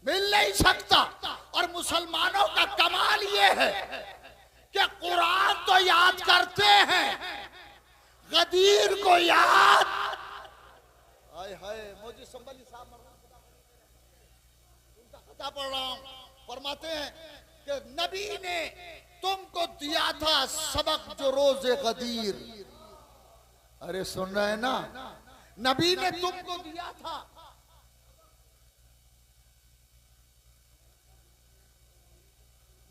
मिल नहीं सकता। और मुसलमानों का कमाल ये है कि कुरान तो याद करते हैं, गदीर को याद। हाय हाय, मौजी संभली साहब उनका खता पढ़ रहा हूं, फरमाते हैं कि नबी ने तुमको दिया था सबक जो रोजे गदीर। अरे सुन रहे हैं ना, नबी ने तुमको दिया था,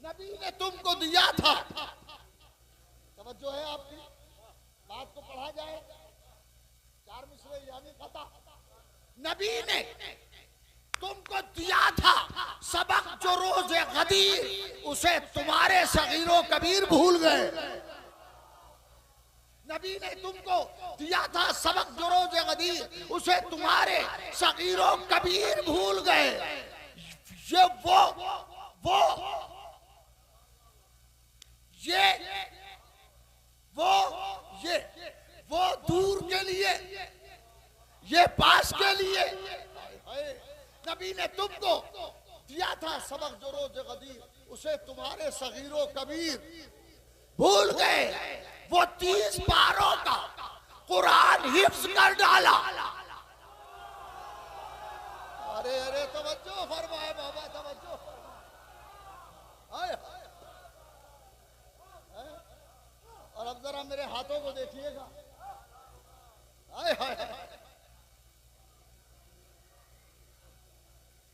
नबी ने तुमको दिया था। तवज्जो है आपकी बात को पढ़ा जाए, चार मिसरे यानी खता। नबी ने तुमको दिया था सबक जो रोजे गदीर, उसे तुम्हारे सगीरो कबीर भूल गए। नबी ने तुमको दिया था सबक जो रोजे गदीर, उसे तुम्हारे सगीरो कबीर भूल गए। ये वो दूर के लिए, ये पास के लिए। नबी नबी ने तुमको दिया था सबक जो रोज गदीर, उसे तुम्हारे सगीरो कबीर भूल गए वो 30 पारों का कुरान हिफ्ज कर डाला। अरे अरे तवज्जो फरमाए बाबा, तवज्जो फरमाए। और अब जरा मेरे हाथों को देखिएगा। हाय हाय हाय।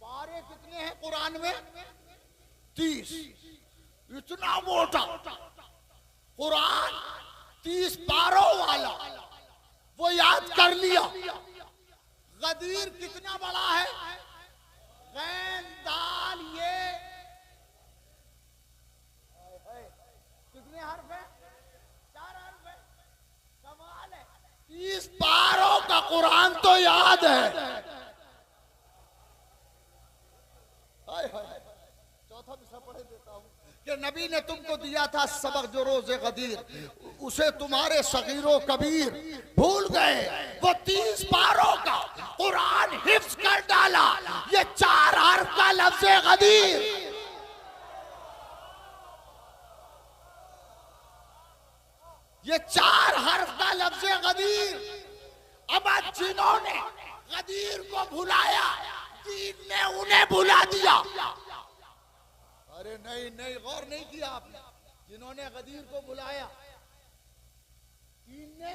पारे कितने हैं कुरान में? 30। इतना मोटा कुरान, 30 पारों वाला, वो याद कर लिया। गदीर कितना बड़ा है? गैन दाल ये कितने हर्फ है? 4 हर्फ है। कमाल है। 30 पारों का कुरान तो याद है। हाय हाय। चौथा भी सब पढ़े देता हूँ कि नबी ने तुमको दिया था सबक जो रोज़े गदीर, उसे तुम्हारे सगीरो कबीर भूल गए वो 30 पारों का कुरान हिफ्ज कर डाला। ये 4 हर्फ का लफ्ज़ गदीर, ये 4 हर्फ का लफ्ज़ गदीर। अब जिन्होंने गदीर को भुलाया, दीन ने उन्हें भुला दिया। अरे नहीं नहीं, गौर नहीं किया आपने। जिन्होंने गदीर को बुलाया, दीन ने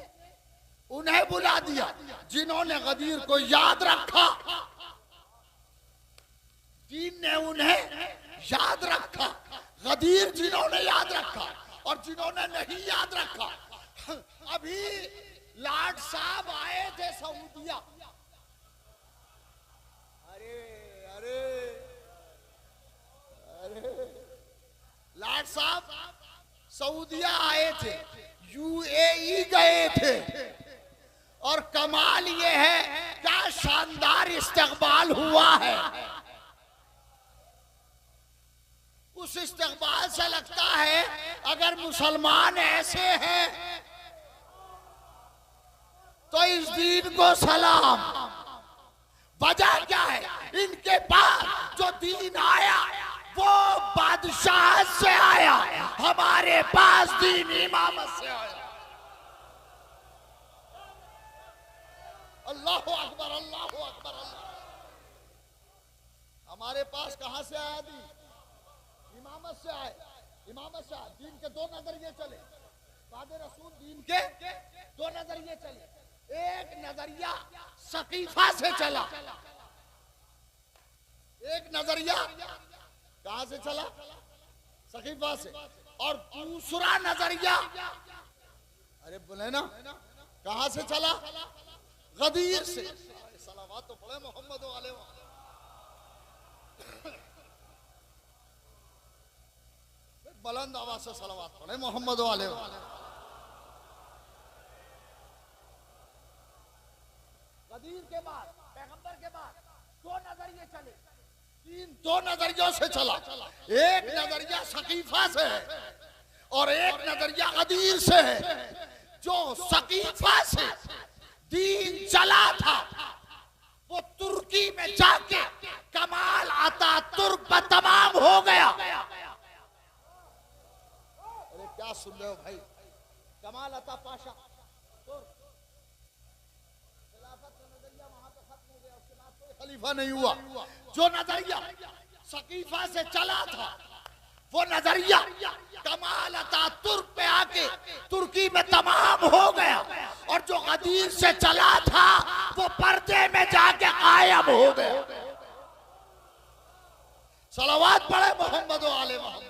उन्हें भुला दिया। जिन्होंने गदीर को याद रखा, दीन ने उन्हें याद रखा। गदीर जिन्होंने याद रखा और जिन्होंने नहीं याद रखा। अभी लाड साहब आए थे सऊदिया। अरे अरे अरे, लाड साहब सऊदिया आए थे, यूएई गए थे। और कमाल ये है, क्या शानदार इस्तकबाल हुआ है। उस इस्तकबाल से लगता है अगर मुसलमान ऐसे हैं तो इस दीन को सलाम। वजह क्या है? इनके पास जो दीन आया वो बादशाह से आया, हमारे पास दीन इमामत से आया। अल्लाह अकबर, अल्लाह अकबर, अल्लाह। हमारे पास कहां से आया दीन? इमामत से आए। इमामत से आए। दीन के 2 नजरिए चले। बाद रसूल दीन के 2 नजरिए चले। एक नजरिया सकीफा से चला, एक नजरिया कहां से चला? सकीफा से। और दूसरा नजरिया, अरे बोले ना, कहां से चला? गदीर से। सलावत तो पढ़े मोहम्मद वाले। बुलंद आवाज से सलावत पढ़े मोहम्मद वाले। गदीर के बाद, पैगंबर के बाद 2 नजरिए चले। 2 नजरियों से चला। एक नजरिया सकीफा से है और एक नजरिया गदीर से है। जो सकीफा से दीन चला था वो तुर्की में जाके कमाल आता तुर्क पर तमाम हो गया। अरे क्या सुन रहे हो भाई? कमाल अता पाशा खलीफा नहीं हुआ। जो नजरिया सकीफा से चला था वो नजरिया कमाल अता तुर्क पे आके तुर्की में तमाम हो गया। और जो गदीर से चला था वो पर्दे में जाके कायम हो गया। सलावत पढ़े मोहम्मद वाले मोहम्मद।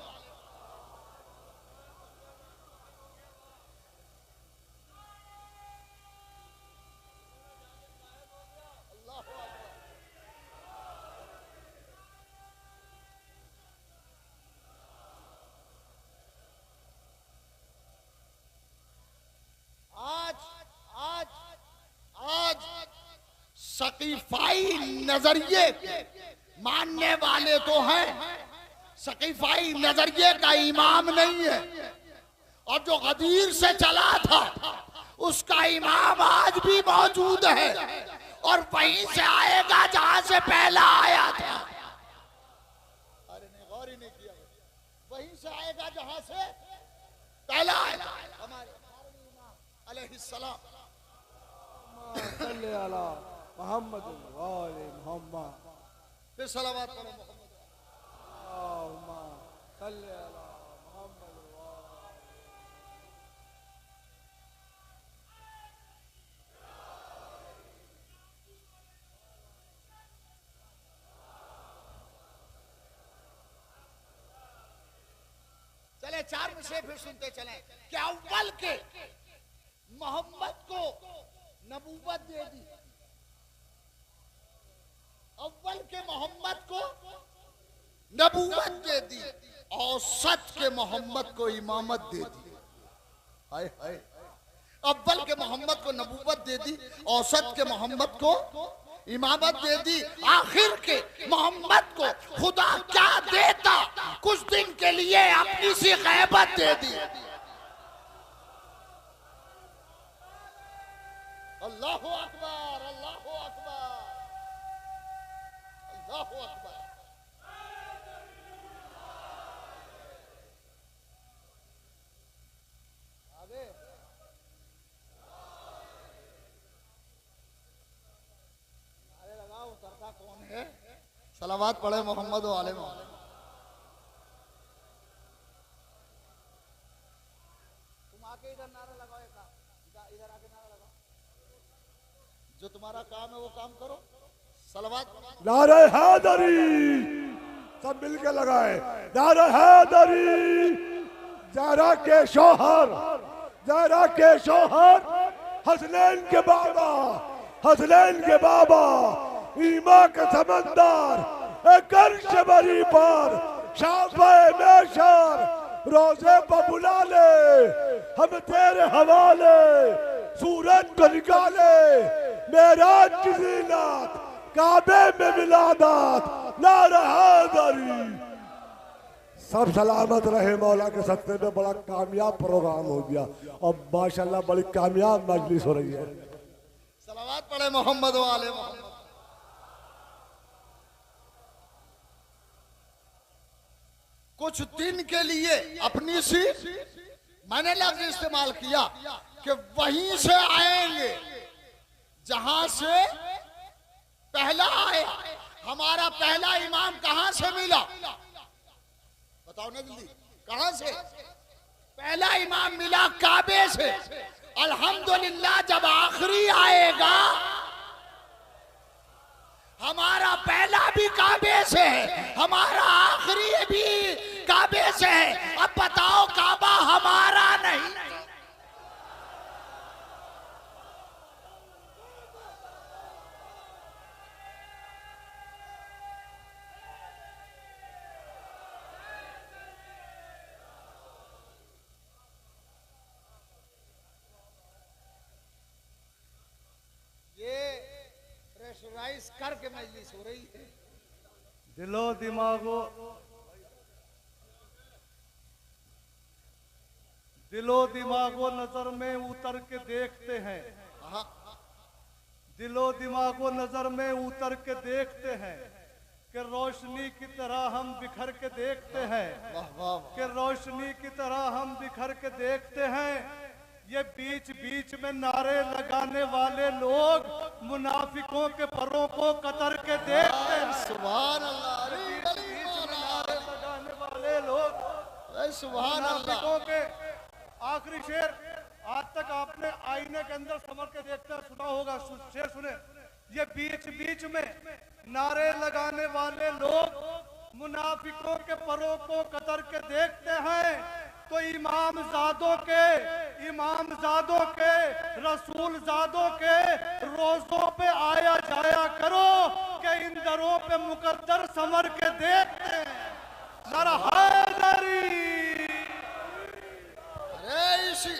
सकीफाई नजरिए मानने वाले तो हैं, सकीफाई नजरिए का इमाम नहीं है। और जो गदीर से चला था उसका इमाम आज भी मौजूद है और वहीं से आएगा जहां से पहला आया था। अरे नहीं, गौर ही नहीं किया। वहीं से आएगा जहां से पहला आया हमारे अलैहिस्सलाम। सल्ले अला मोहम्मद वाले मोहम्मद। फिर सलावत पढ़ो मोहम्मद। अल्लाहुम्मा सल्ले अला मोहम्मद वाले। चले चार विषय फिर सुनते चले कि अव्वल के मोहम्मद को नबूवत दे दी, अव्वल के मोहम्मद को नबूवत दे दी, औसत के मोहम्मद को इमामत दे दी। हाय हाय, अव्वल के मोहम्मद को नबूवत दे दी, औसत के मोहम्मद को इमामत दे दी, आखिर के मोहम्मद को खुदा क्या देता, कुछ दिन के लिए अपनी सी गैबत दे दी। अल्लाहु अकबर, अल्लाहु अकबर, अल्लाहु अकबर। आगे अरे लगाओ, उतरता कौन है? सलावत पढ़े मोहम्मद वाले मोहम्मद। तुम आके इधर नारा लगाओ, इधर आके नारा लगाओ। जो तुम्हारा काम है वो काम करो। सलावत नारे हैदरी सब मिलके लगाए। नारे हैदरी, जरा के शोहर, जरा के शोहर, हसनैन के बाबा, हसनैन के बाबा, ईमा के समंदर, एक अर्श बरी पर, शाफे मेशर, रोजे पर बुला ले, हम तेरे हवाले, सूरज को निकाले, मेराज की ज़ीनत, काबे में मिलादात, नारा हैदरी। सब सलामत रहे। मौला के सत्ते में बड़ा कामयाब प्रोग्राम हो गया और माशाल्लाह बड़ी कामयाब मजलिस हो रही है। सलावत पढ़े मोहम्मद वाले मोहम्मद। कुछ दिन के लिए अपनी सी मैंने लफ्ज इस्तेमाल किया कि वहीं से आएंगे जहां से पहला आया। हमारा पहला इमाम कहां से मिला? बताओ ना जल्दी, कहां से पहला इमाम मिला? काबे से। अल्हम्दुलिल्लाह, जब आखिरी आएगा हमारा पहला भी काबे से है, हमारा आखिरी भी काबे से है। अब बताओ, काबा हमारा नहीं? ये प्रेशराइज करके मजलिस हो रही है। दिलो दिमागो, दिलो दिमागो नजर में उतर के देखते हैं, दिलो दिमागो नजर में उतर के देखते हैं कि रोशनी की तरह हम बिखर के देखते हैं, कि रोशनी की तरह हम बिखर के देखते हैं। ये बीच बीच में नारे लगाने वाले लोग मुनाफिकों के परों को कतर के देखते हैं। सुभान अल्लाह, बीच बीच में नारे लगाने वाले लोग सुभान अल्लाह। मुनाफिकों के आखिरी शेर आज तक आपने आईने के अंदर समझ के देखते हैं, सुना होगा। शेर सुने, ये बीच बीच में नारे लगाने वाले लोग मुनाफिकों के परों को कतर के देखते हैं। तो इमामजादों के रसूल जादों के रोजों पे आया जाया करो कि इन दरों पे मुकद्दर समर के देखते हैं। नारा हैदरी। अरे इसी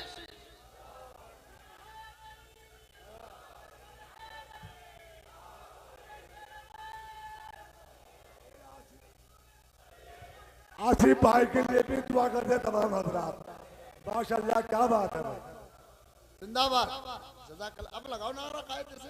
आसिफ भाई के लिए भी दुआ करते तमाम हजरात। माशाल्लाह, क्या बात है भाई। जिंदाबाद, जज़ाकल्लाह। अब लगाओ नारा कायदे से।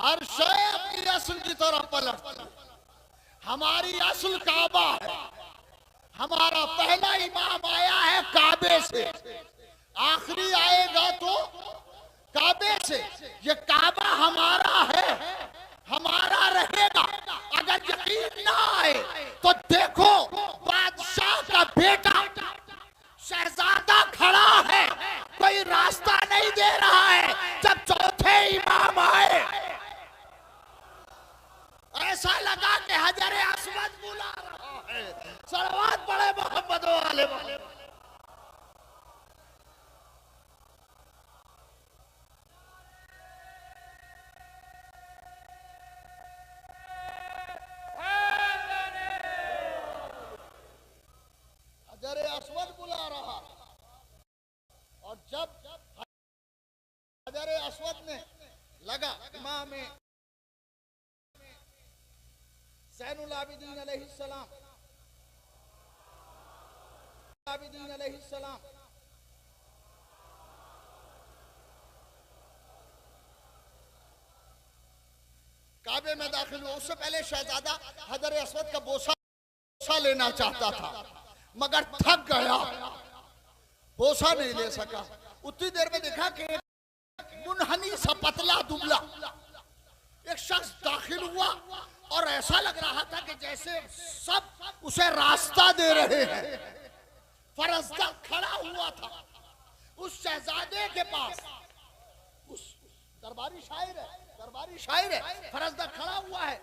हर शय अपनी असल की तरफ पलटती है। हमारी असल काबा है। हमारा पहला इमाम आया है काबे से, आखिरी आएगा तो काबे से। ये काबा हमारा है, हमारा रहेगा। अगर यकीन ना आए तो देखो, बादशाह का बेटा शहजादा खड़ा है, कोई रास्ता नहीं दे रहा है। जब चौथे इमाम आए, ऐसा लगा कि हजर अस्वद बुला रहा है। सलवात पढ़े मोहम्मद वाले वाले। हजर अस्वद बुला रहा। और जब हजर अस्वद ने लगा, इमाम ज़ैनुल आबिदीन अलैहिस्सलाम काबे में दाखिल हुआ। उससे पहले शहजादा हजर अस्वद का बोसा लेना चाहता था, मगर थक गया, बोसा नहीं ले सका। उतनी देर में देखा कि मुनहनी सा पतला दुबला एक शख्स दाखिल हुआ और ऐसा लग रहा था कि जैसे सब उसे रास्ता दे रहे हैं। फरजदा खड़ा हुआ था उस शहजादे के पास। उस दरबारी शायर है, फरजदा खड़ा हुआ है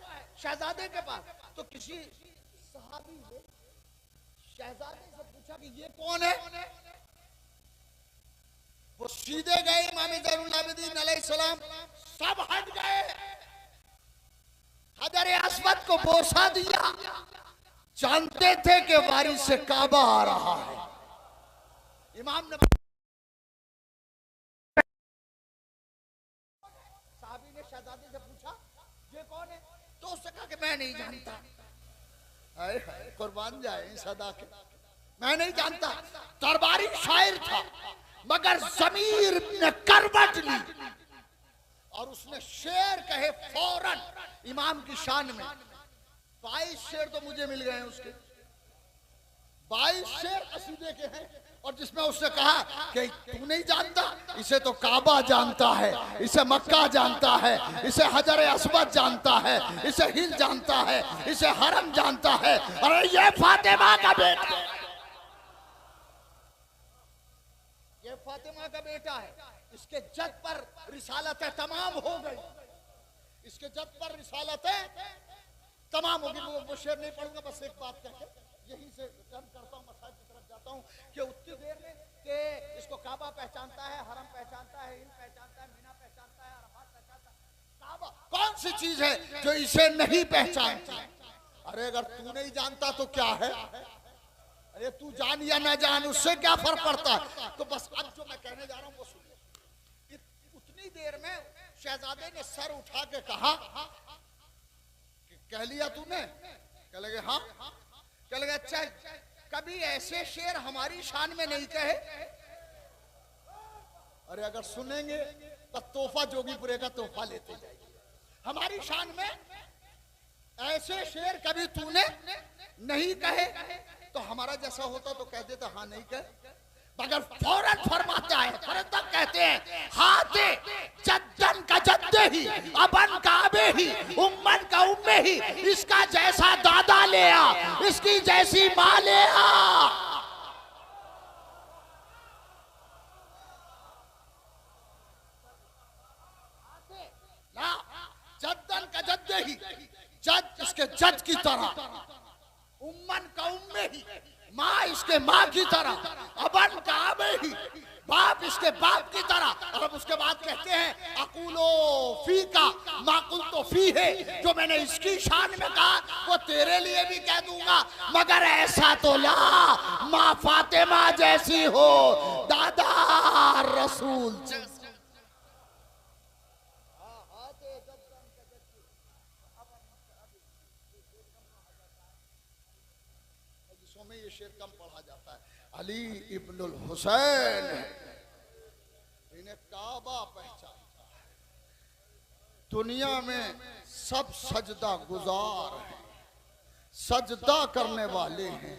शहजादे के पास। तो किसी सहाबी ने शहजादे से पूछा कि ये कौन है। वो सीधे गए इमाम ज़ैनुल आबिदीन अलैहिस्सलाम, सब हट गए। हजर अस्वद को बोसा दिया, जानते थे कि वारिस से काबा आ रहा है। इमाम ने साहबी ने शहजादे से पूछा ये कौन है, तो उसने कहा कि मैं नहीं जानता। हाय हाय, कुर्बान जाए सदा के, मैं नहीं जानता। दरबारी शायर था, मगर ज़मीर ने करवट ली और उसने शेर कहे फौरन इमाम की शान में। 22 शेर तो मुझे मिल गए हैं उसके, 22 शेर कसीदे के हैं। और जिसमें उसने कहा कि तू नहीं जानता, इसे तो काबा जानता है, इसे मक्का जानता है, इसे हजर अस्वद जानता है, इसे हिल जानता है, इसे हरम जानता है। अरे ये फातिमा का बेटा, ये फातिमा का बेटा है। इसके जद पर रिसालतें तमाम हो गई, इसके जद पर रिसालतें तमाम होगी। वो शेर नहीं पढ़ूंगा, बस एक बात कहकर यहीं से टर्न करता हूँ, मसाजिद की तरफ जाता हूँ कि उतनी देर में कि इसको काबा पहचानता है, हरम पहचानता है, हिल पहचानता है, मीना पहचानता है, अरफात पहचानता है। काबा कौन सी चीज है जो इसे नहीं पहचानती? अरे अगर तू नहीं जानता तो क्या है, अरे तू जान या ना जान, उससे क्या फर्क पड़ता है। तो बस अब जो मैं कहने जा रहा हूँ वो सुनिए। उतनी देर में शहजादे ने सर उठा के कहा कि कह लिया तूने? कह लगे हाँ। कह लगे अच्छा, कभी ऐसे शेर हमारी शान में नहीं कहे। अरे अगर सुनेंगे तो तोहफा जोगीपुरे का तोहफा लेते जाइए। हमारी शान में ऐसे शेर कभी तूने नहीं कहे। तो हमारा जैसा होता तो कह देता हाँ नहीं कहे, मगर फौरन फरमाता है, फरमाता कहते हैं हाथे जद्दन का जद्दे ही, अबन काबे ही, उम्मन का उम्मे ही। इसका जैसा दादा ले आ, इसकी जैसी माँ ले आ। जद्दन का जद्दे ही, जद इसके जद की तरह, उम्मन का उम्मे ही, माँ इसके माँ की तरह, अबन का अबे ही, बाप इसके बाप की तरह। और अब उसके बाद कहते हैं अकूलो फी का माकुल तो फी है। जो मैंने इसकी शान में कहा वो तेरे लिए भी कह दूंगा, मगर ऐसा तो ला माँ फातिमा जैसी हो, दादा रसूल जैसी। में ये शेर कम पढ़ा जाता है। अली इब्नुल हुसैन है, इन्हें काबा पहचानता है। दुनिया में सब सजदा गुजार हैं, सजदा करने वाले हैं,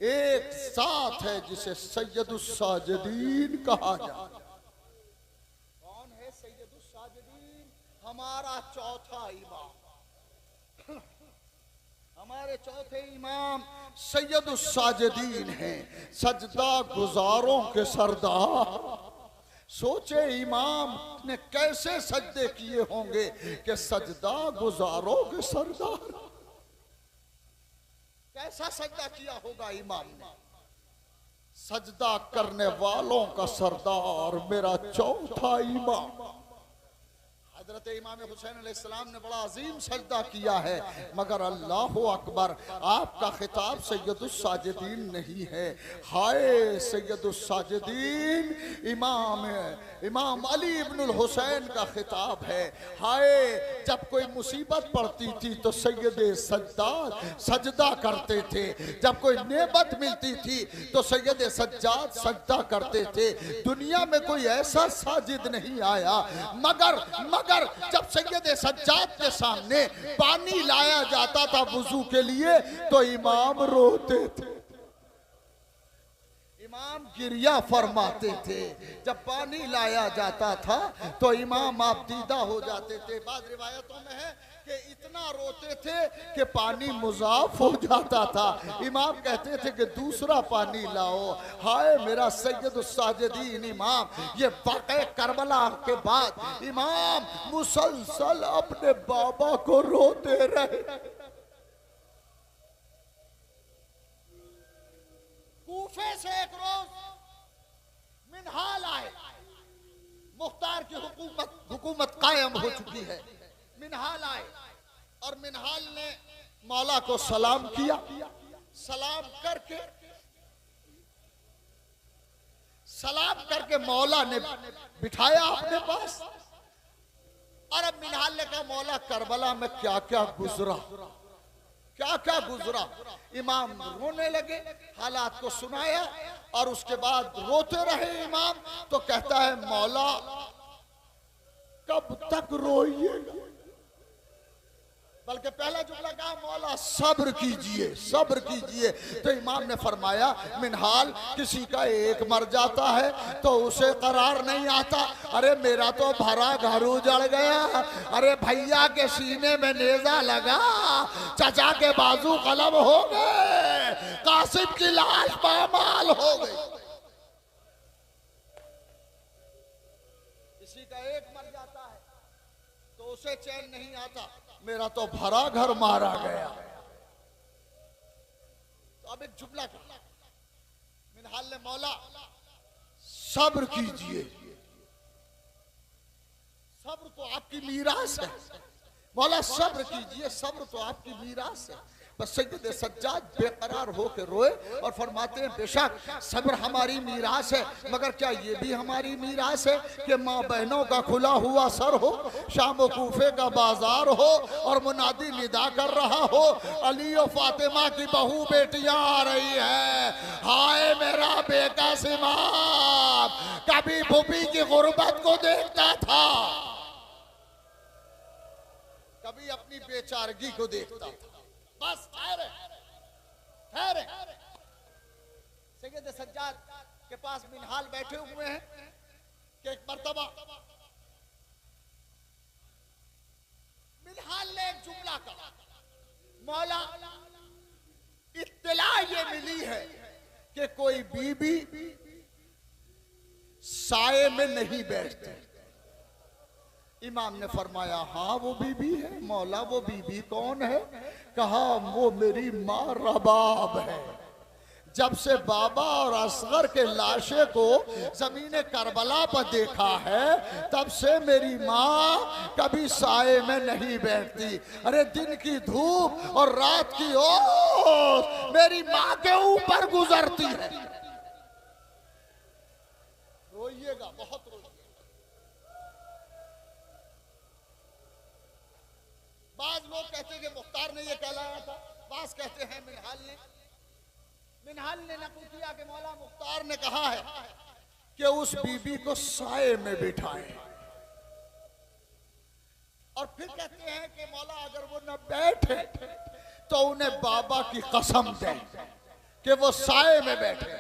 एक साथ है जिसे सैयदुस साजिदीन कहा जाता। कौन है सैयदुस साजिदीन? हमारा चौथा इमाम, हमारे चौथे इमाम सैयदुस साजिदीन हैं, सजदा गुजारों के सरदार। सोचे इमाम ने कैसे सजदे किए होंगे कि सजदा गुजारों के सरदार। कैसा सजदा किया होगा इमाम ने? सजदा करने वालों का सरदार मेरा चौथा इमाम हजरत इमाम हुसैन अलैहिस्सलाम ने बड़ा अजीम सजदा किया है, मगर अल्लाह अकबर, आपका खिताब सैयदुस साजिदीन नहीं है। हाय सैयदुस साजिदीन इमाम अली इब्नुल हुसैन का खिताब है। हाय जब कोई मुसीबत पड़ती थी तो सैयदे सज्जाद सजदा करते थे, जब कोई नेमत मिलती थी तो सैयदे सज्जाद सजदा करते थे। दुनिया में कोई ऐसा साजिद नहीं आया, मगर जब सैयदे सज्जाद के सामने पानी लाया जाता था वुजू के लिए तो इमाम रोते थे, इमाम गिरिया फरमाते थे। जब पानी लाया जाता था तो इमाम आप दीदा हो जाते थे। बाद रिवायतों में है कि इतना रोते थे कि पानी मुजाफ हो जाता था। इमाम कहते थे कि दूसरा पानी लाओ। हाय मेरा सैयदुस साजिदीन इमाम, ये वाक़या करबला के बाद इमाम मुसलसल अपने बाबा को रोते रहे। कूफे से एक रोज मिनहाल आए, मुख्तार की हुकूमत कायम हो चुकी है। मिनहाल आए और मिनहाल ने मौला को सलाम किया। सलाम करके मौला ने बिठाया अपने पास। और अब मिनहाल ने कहा मौला करबला में क्या क्या गुजरा। इमाम रोने लगे, हालात को सुनाया और उसके बाद रोते रहे इमाम। तो कहता है मौला कब तक रोइएगा? बल्कि पहला जुमला कहा मौला सब्र कीजिए। तो इमाम ने फरमाया मिनहाल, किसी का एक मर जाता है तो उसे करार नहीं आता। अरे मेरा तो भरा घर उजड़ गया, अरे भैया के सीने में नेजा लगा, चचा के बाजू कलम हो गए, कासिम की लाश पामाल हो गई। किसी का एक मर जाता है तो उसे चैन नहीं आता, मेरा तो भरा घर मारा गया। तो अब एक जुमला किया मिनहाल ने, मौला सब्र कीजिए, सब्र तो आपकी मीरास है। मौला सब्र कीजिए, सब्र तो आपकी मीरास है। बस सैयद सज्जाद बेकरार होकर रोए और फरमाते हैं बेशक सब्र हमारी मीरास है, मगर क्या ये भी हमारी मीरास है कि माँ बहनों का खुला हुआ सर हो, शाम व कूफे का बाजार हो और मुनादी निदा कर रहा हो, अली और फातिमा की बहू बेटियां आ रही है। हाय मेरा बेकासिमाम कभी फूफी की गुर्बत को देखता था, कभी अपनी बेचारगी को देखता था। बस ठहरे। सैयद सज्जाद के पास मिनहाल बैठे हुए हैं कि एक मर्तबा मिनहाल ने एक जुमला कहा, मौला इत्तला ये मिली है कि कोई बीबी साए में नहीं बैठती। इमाम ने फरमाया हाँ वो बीबी है। मौला वो बीबी कौन है? कहा वो मेरी माँ रबाब है। जब से बाबा और असगर के लाशे को जमीन करबला पर देखा है तब से मेरी माँ कभी साए में नहीं बैठती। अरे दिन की धूप और रात की ओस मेरी माँ के ऊपर गुजरती है। रोइएगा, बहुत रोइएगा। बाज लोग कहते हैं कि मुख्तार ने ये कहलाया था, बाज कहते हैं मिनहाल ने नकल किया कि मौला मुख्तार ने कहा है कि उस बीबी को साए में बिठाएं। और फिर कहते हैं कि मौला अगर वो न बैठे तो उन्हें बाबा की कसम दे कि वो साए में बैठे।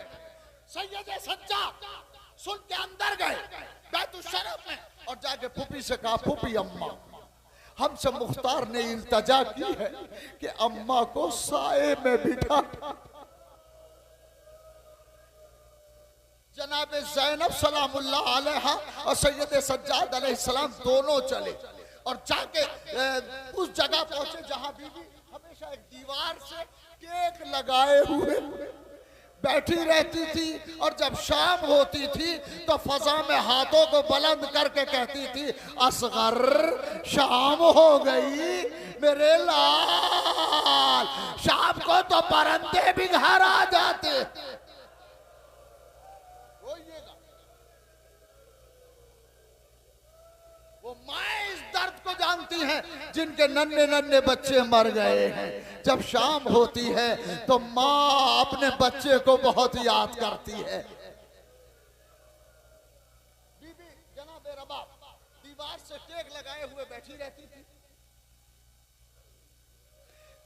सैयद सज्जाद सुन के अंदर गए बैतुशरफ में और जाके फूफी से कहा, फूफी अम्मा हमसे मुख्तार ने इल्तजा की है कि अम्मा को साए में बिठा। जनाब ज़ैनब सलामुल्लाह अलैहा और सैयद सज्जाद अलैहिस्सलाम दोनों चले और जाके उस जगह पहुंचे जहां बीबी हमेशा एक दीवार से केक लगाए हुए बैठी रहती थी और जब शाम होती थी तो फजा में हाथों को बुलंद करके कहती थी, असगर शाम हो गई मेरे लाल। शाम को तो परिंदे भी घर आ जाते। वो माँ इस दर्द को जानती हैं जिनके नन्हे नन्हे बच्चे मर गए हैं। जब शाम होती है तो माँ अपने बच्चे को बहुत याद करती है। बीबी जनाब रबाब दीवार से टेक लगाए हुए बैठी रहती थी।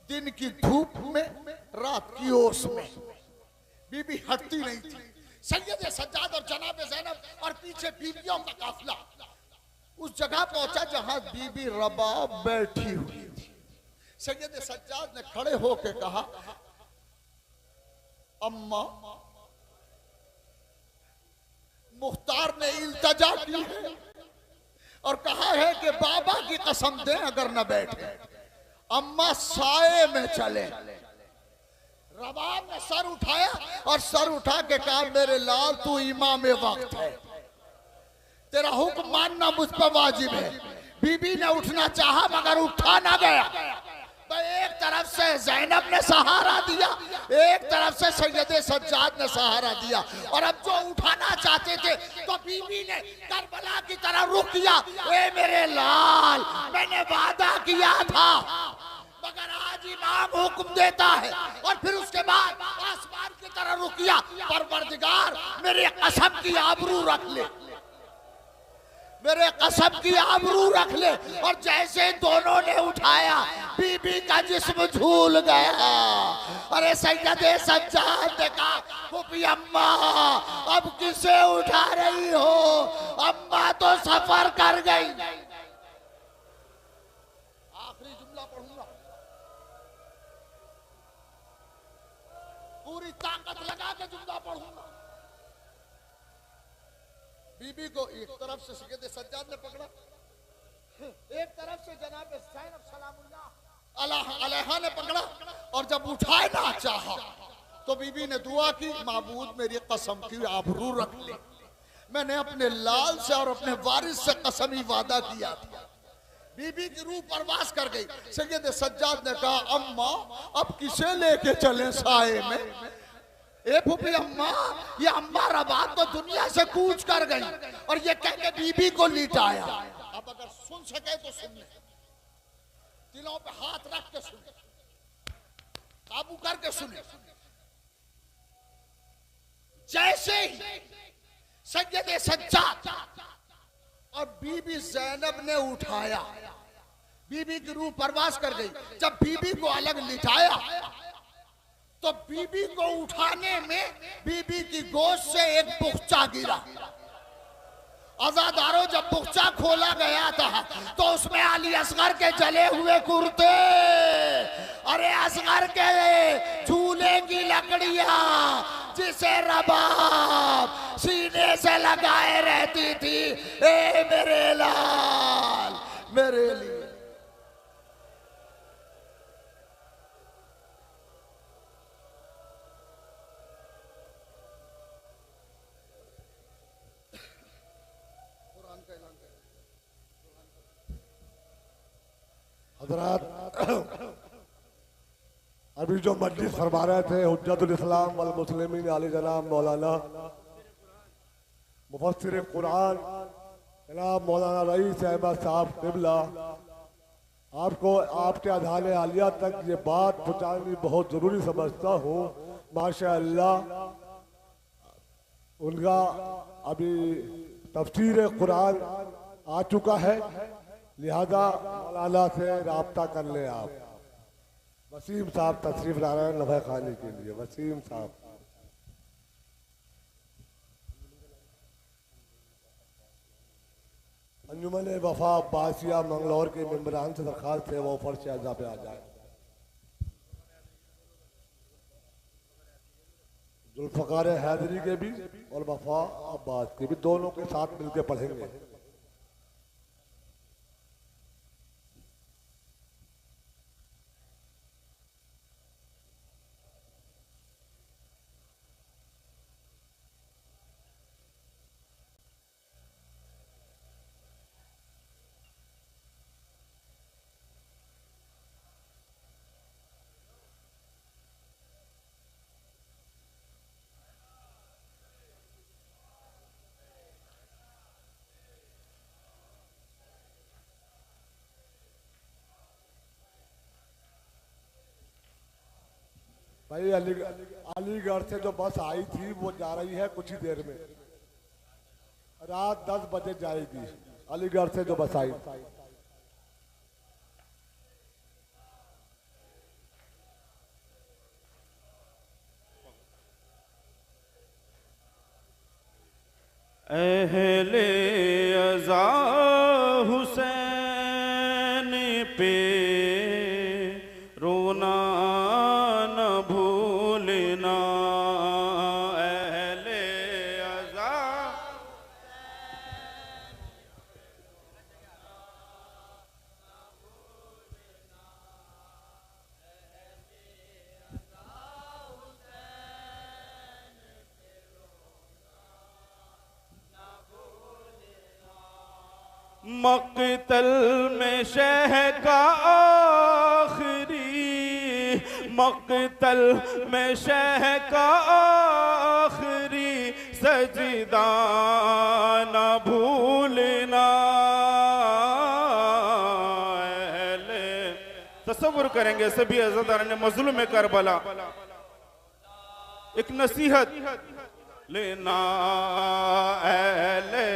दिन की धूप में रात की ओस में बीबी हटती नहीं थी। सैयद सज्जाद और जनाब ज़ैनब और पीछे बीबियों का काफिला उस जगह पहुंचा जहां बीबी रबाब बैठी हुई थी। सैयद सज्जाद ने खड़े होकर कहा, अम्मा मुख्तार ने इल्तजा की है और कहा है कि बाबा की कसम दें अगर न बैठे अम्मा साए में चले। रबाब ने सर उठाया और सर उठा के कहा, मेरे लाल तू इमाम वक्त है, तेरा हुक्म मानना मुझ पर वाजिब है। बीबी ने उठना चाहा मगर उठा ना गया। तो एक तरफ से ज़ैनब ने सहारा दिया, एक तरफ से सैयद सज्जाद ने सहारा दिया और अब जो उठाना चाहते थे तो बीबी ने करबला की तरह रुक किया। ए मेरे लाल मैंने वादा किया था मगर आज इमाम हुक्म देता है। और फिर उसके बाद आसमान की तरह रुक किया, परवरदिगार मेरी कसम की आबरू रख ले, मेरे कसम की आबरू रख ले। और जैसे दोनों ने उठाया बीबी का जिस्म झूल गया। अरे सैयद सज्जाद ने कहा, फूफी अम्मा अब किसे उठा रही हो, अम्मा तो सफर कर गई। आखिरी जुमला पढ़ूंगा, पूरी ताकत लगा के जुमला पढ़ूंगा। बीबी को एक तरफ से सैयद सज्जाद ने पकड़ा, एक तरफ से जनाब ज़ैनब सलामुल्लाह अलैहा ने पकड़ा और जब उठाना चाहा तो बीबी ने दुआ की, माबूद मेरी कसम की आबरू रख ले, मैंने अपने लाल से और अपने वारिस से कसमी वादा किया था। बीबी की रूह परवास कर गई। सैयद सज्जाद ने कहा, अम्मा अब किसे लेके चले साए में। ए फूफी अम्मा, ये अम्मा रबाब तो दुनिया से कूच कर गई और ये कह के बीबी को लिटाया। अब अगर सुन सके तो सुन ले, दिलों पे हाथ रख के सुने, काबू करके सुने। जैसे ही सैयद सज्जाद और बीबी ज़ैनब ने उठाया, बीबी की रूह परवास कर गई। जब बीबी को अलग लिटाया तो बीबी को उठाने में बीबी की गोश्त से एक बुख्चा गिरा। आजादारों जब बुख्चा खोला गया था तो उसमें अली असगर के जले हुए कुर्ते, अरे असगर के झूले की लकड़ियां जिसे रबाब सीने से लगाए रहती थी। ए मेरे लाल मेरे लिए हज़रात अभी जो मजलिस फरमा रहे थे हुज्जतुल इस्लाम वल मुस्लिमीन आले जनाब मौलाना मुफस्सिर कुरान जनाब मौलाना रईस अहमद साहब क़िबला, आपको आपके अज़ान आलिया तक ये बात पहुँचानी बहुत ज़रूरी समझता हूँ। माशाअल्लाह उनका अभी तफसीर कुरान आ चुका है, लिहाजा मौलाना से राब्ता कर ले आप। वसीम साहब तशरीफ ला रहे हैं लम्हा खाने के लिए। वसीम साहब। अंजुमन वफा अब्बासिया मंगलौर के मेंबरान से दरखास्त है वो फर्श अज़ा पे आ जाए। जुल्फ़कार हैदरी के भी और वफा अब्बास के भी, दोनों के साथ मिलकर पढ़ेंगे। भाई अलीगढ़ से जो बस आई थी वो जा रही है कुछ ही देर में, रात 10 बजे जाएगी। अलीगढ़ से जो बस आई। अहले अज़ा हुसैन पे रोना न भूलना। अहले अज़ा मक़तल में शह का आखिरी, मक़तल में शह का आखिरी सजदा न भूलना। तसव्वुर करेंगे सभी अज़ादार ने मज़लूम करबला एक नसीहत लेना। अहले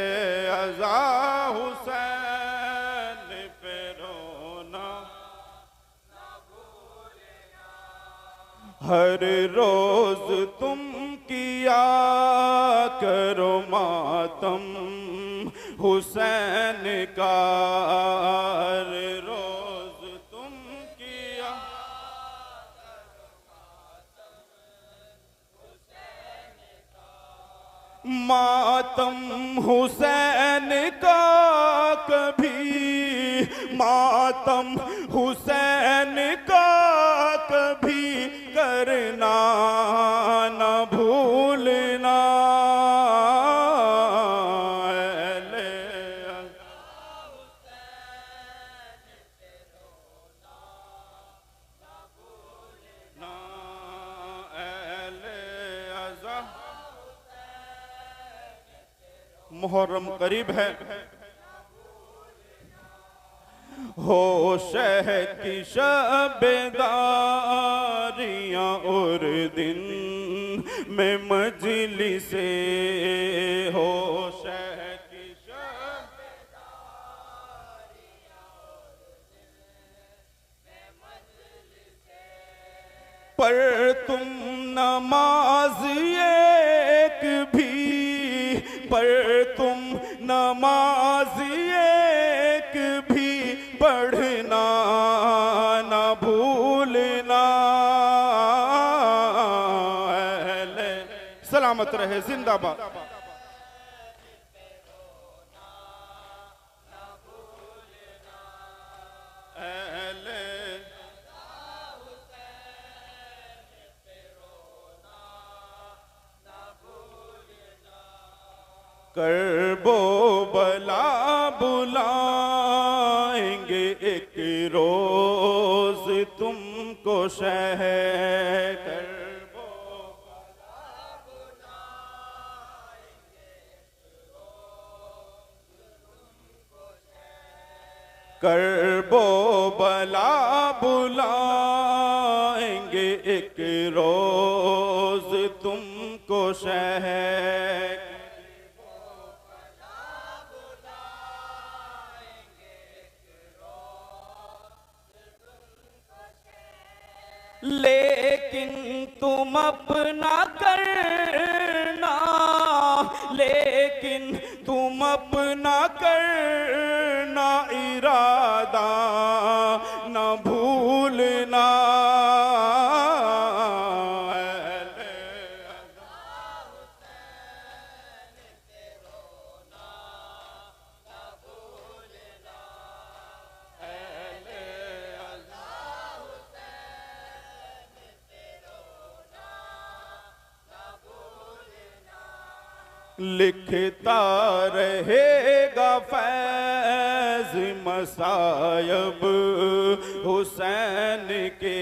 अज़ा हुसैन पे रोना हर रोज तुम किया करो मातम हुसैन का। हर रोज तुम किया मातम हुसैन का कभी, मातम हुसैन का कभी करना न भूलना। मुहर्रम करीब है, हो शह की शबेदारियां और दिन में मजलिसे, हो शह की पर तुम नमाज एक भी, पर तुम नमाज एक भी पढ़ना न भूलना। सलामत रहे, जिंदाबाद। करबो बला बुलाएंगे एक रोज तुमको शह, करबो बला बुलाएंगे तुमको शह, करबो बला बुलाएंगे एक रोज तुमको शह। लेकिन तुम अपना करना, लेकिन तुम अपना करना इरादा न भूलना। लिखता रहेगा फैज़ मसायब हुसैन के,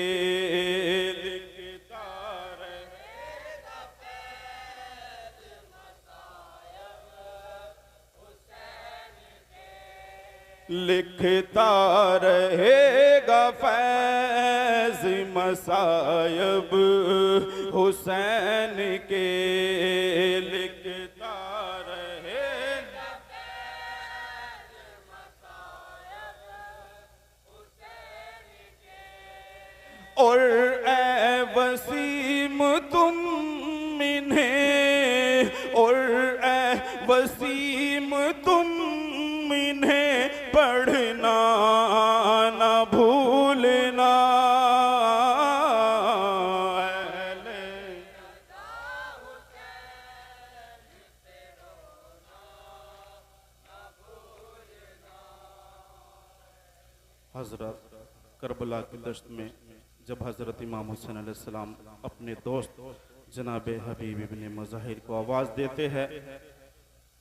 लिखता रहेगा फैज़ मसायब हुसैन के, लिखता रहेगा फैज़ मसायब हुसैन के, और ए वसीम तुम इन्हें, और ए वसीम तुम इन्हें पढ़ना न भूलना। हजरत करबला की दश्त में जब हज़रत इमाम हुसैन अलैहिस्सलाम अपने दोस्त जनाब हबीब इब्ने मुज़ाहिर को आवाज़ देते हैं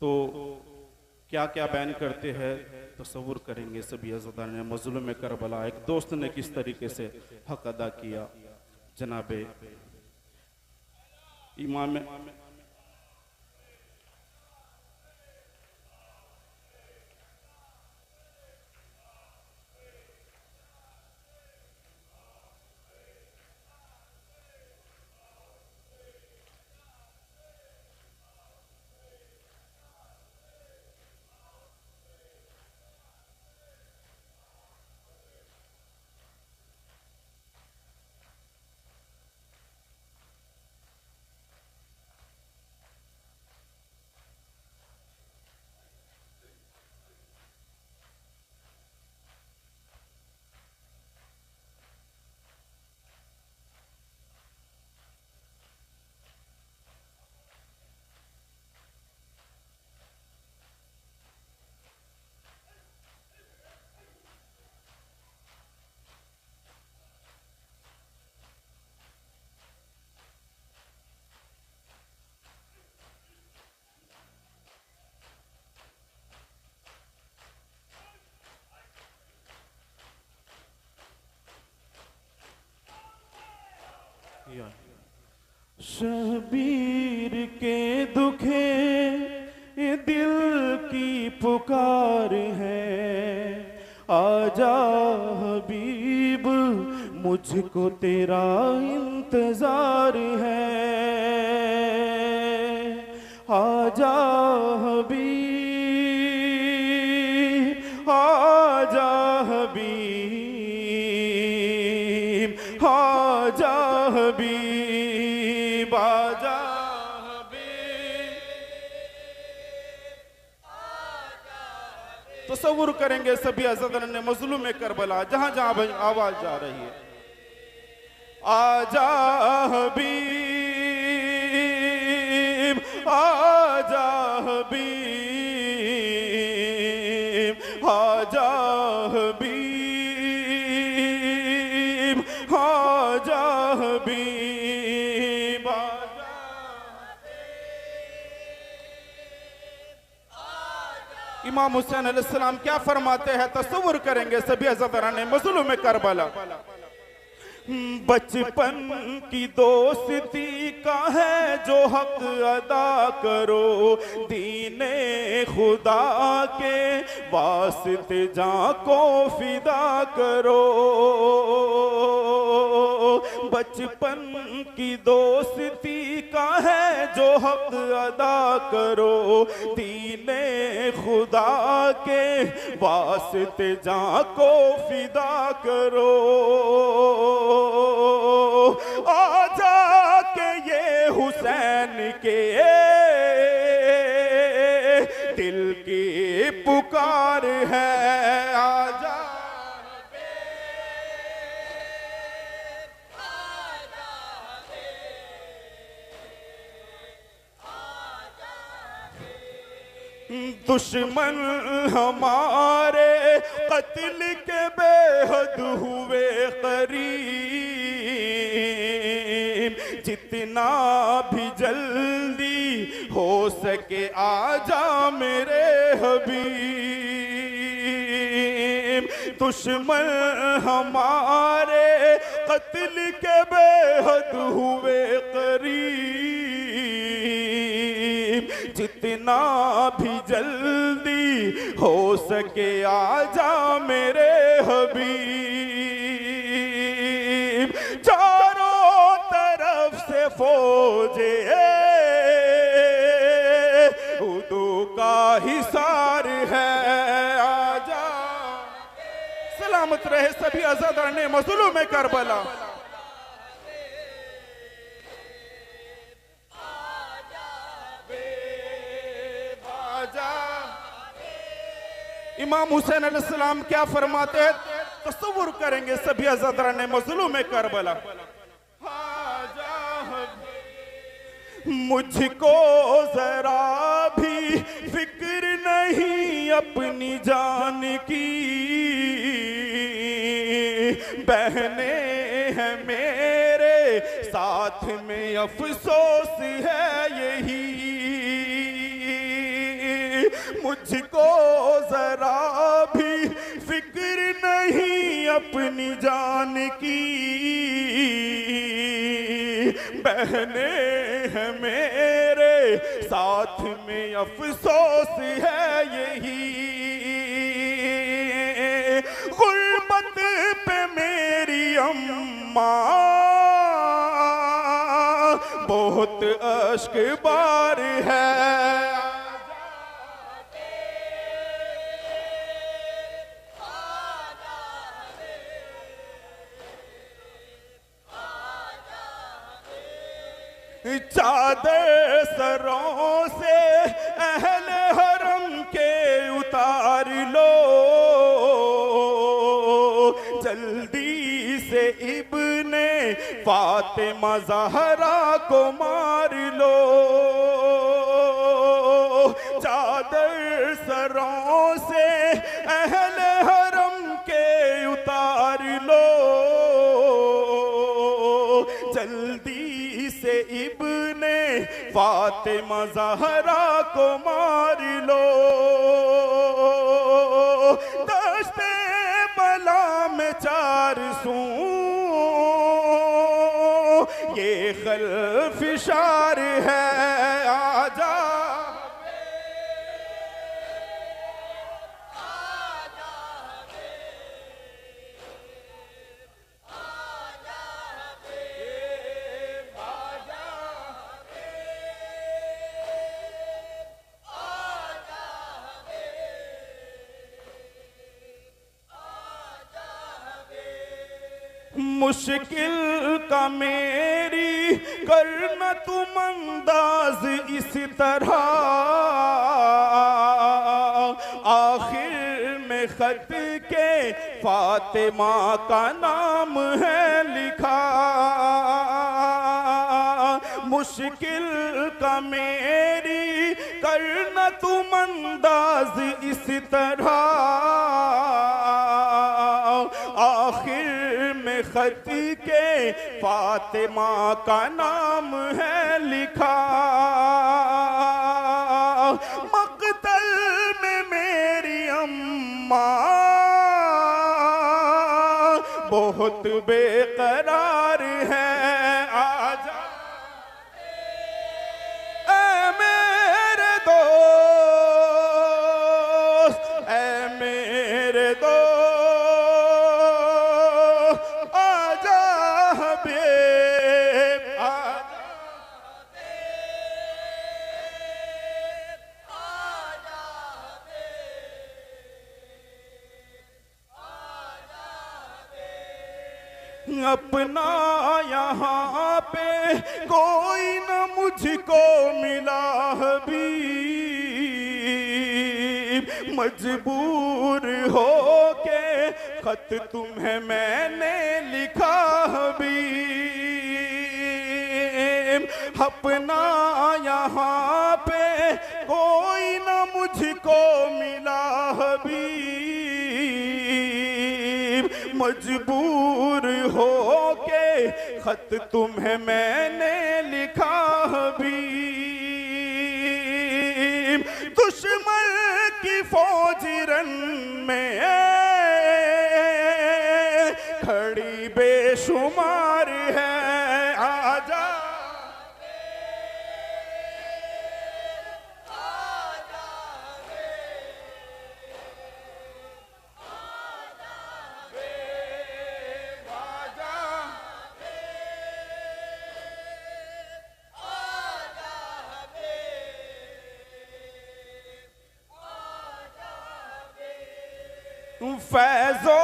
तो क्या क्या बयान करते हैं, तसव्वुर करेंगे सभी अज़ादार ने। मज़लूम करबला एक दोस्त ने किस तरीके से हक अदा किया। जनाब इमाम शबीर के दुखे ये दिल की पुकार है, आजा हबीब मुझको तेरा इंतजार है। आजा हबीब, आजा हबीब, आजा हबीब, आजा हबीब। तसव्वुर करेंगे सभी अज़ादार ने मज़लूम करबला जहां जहां आवाज जा रही है। आजा हबीब, आजा हबीब, आजा हबीब, आजा हबीब, आजा। इमाम हुसैन अलैहिस्सलाम क्या फरमाते हैं, तसव्वुर करेंगे सभी अज़ादार ने मज़लूम करबला। बचपन की दोस्ती का है जो हक अदा करो, दीने खुदा के वास्ते जान को फिदा करो। बचपन की दोस्ती का है जो हक अदा करो, दीने खुदा के वास्ते जान को फिदा करो। दुश्मन हमारे कत्ल के बेहद हुए करीब, जितना भी जल्दी हो सके आजा मेरे हबीब। दुश्मन हमारे कत्ल के बेहद हुए करीब, जितना भी जल्दी हो सके आजा मेरे हबीब। चारों तरफ से फौजे उदू का हिसार है, आजा। सलामत रहे सभी आजादार ने मज़लूम में करबला। इमाम हुसैन अलैहिस्सलाम क्या फरमाते हैं, तसव्वुर करेंगे सभी आजादार ने मज़लूम में करबला। मुझको जरा भी फिक्र नहीं अपनी जान की, बहने हैं मेरे साथ में अफसोस है यही। मुझको जरा भी फिक्र नहीं अपनी जान की, बहने हैं मेरे साथ में अफसोस है यही। गुर्बत पे मेरी अम्मा बहुत अश्क बार है, चादर सरों से अहले हरम के उतार लो, जल्दी से इब्ने फातिमा ज़हरा को मार लो। चादर सरों से अहले हरम के उतार लो, जल्दी से इब्ने फातिमा ज़हरा को मार लो। दश्ते बला में चार सू ये खल्फिशार है, आजा मुश्किल का मेरी करना तुम अंदाज इस तरह, आखिर में खत के फातिमा का नाम है लिखा। मुश्किल का मेरी करना तुम अंदाज इस तरह, आखिर में खत के फातिमा का नाम है लिखा। मक़तल में मेरी अम्मा बहुत बेकरार है, आजा ऐ मेरे दोस्त, ऐ मेरे दोस्त, अपना यहाँ पे कोई न मुझको मिला हबीब, मजबूर होके खत तुम्हें मैंने लिखा हबीब। अपना यहाँ पे कोई न मुझको को मिला हबीब, मजबूर हो के खत तुम्हें मैंने लिखा हबीब। दुश्मन की फौज रन में खड़ी बेशुमार है, आजा फैज़ो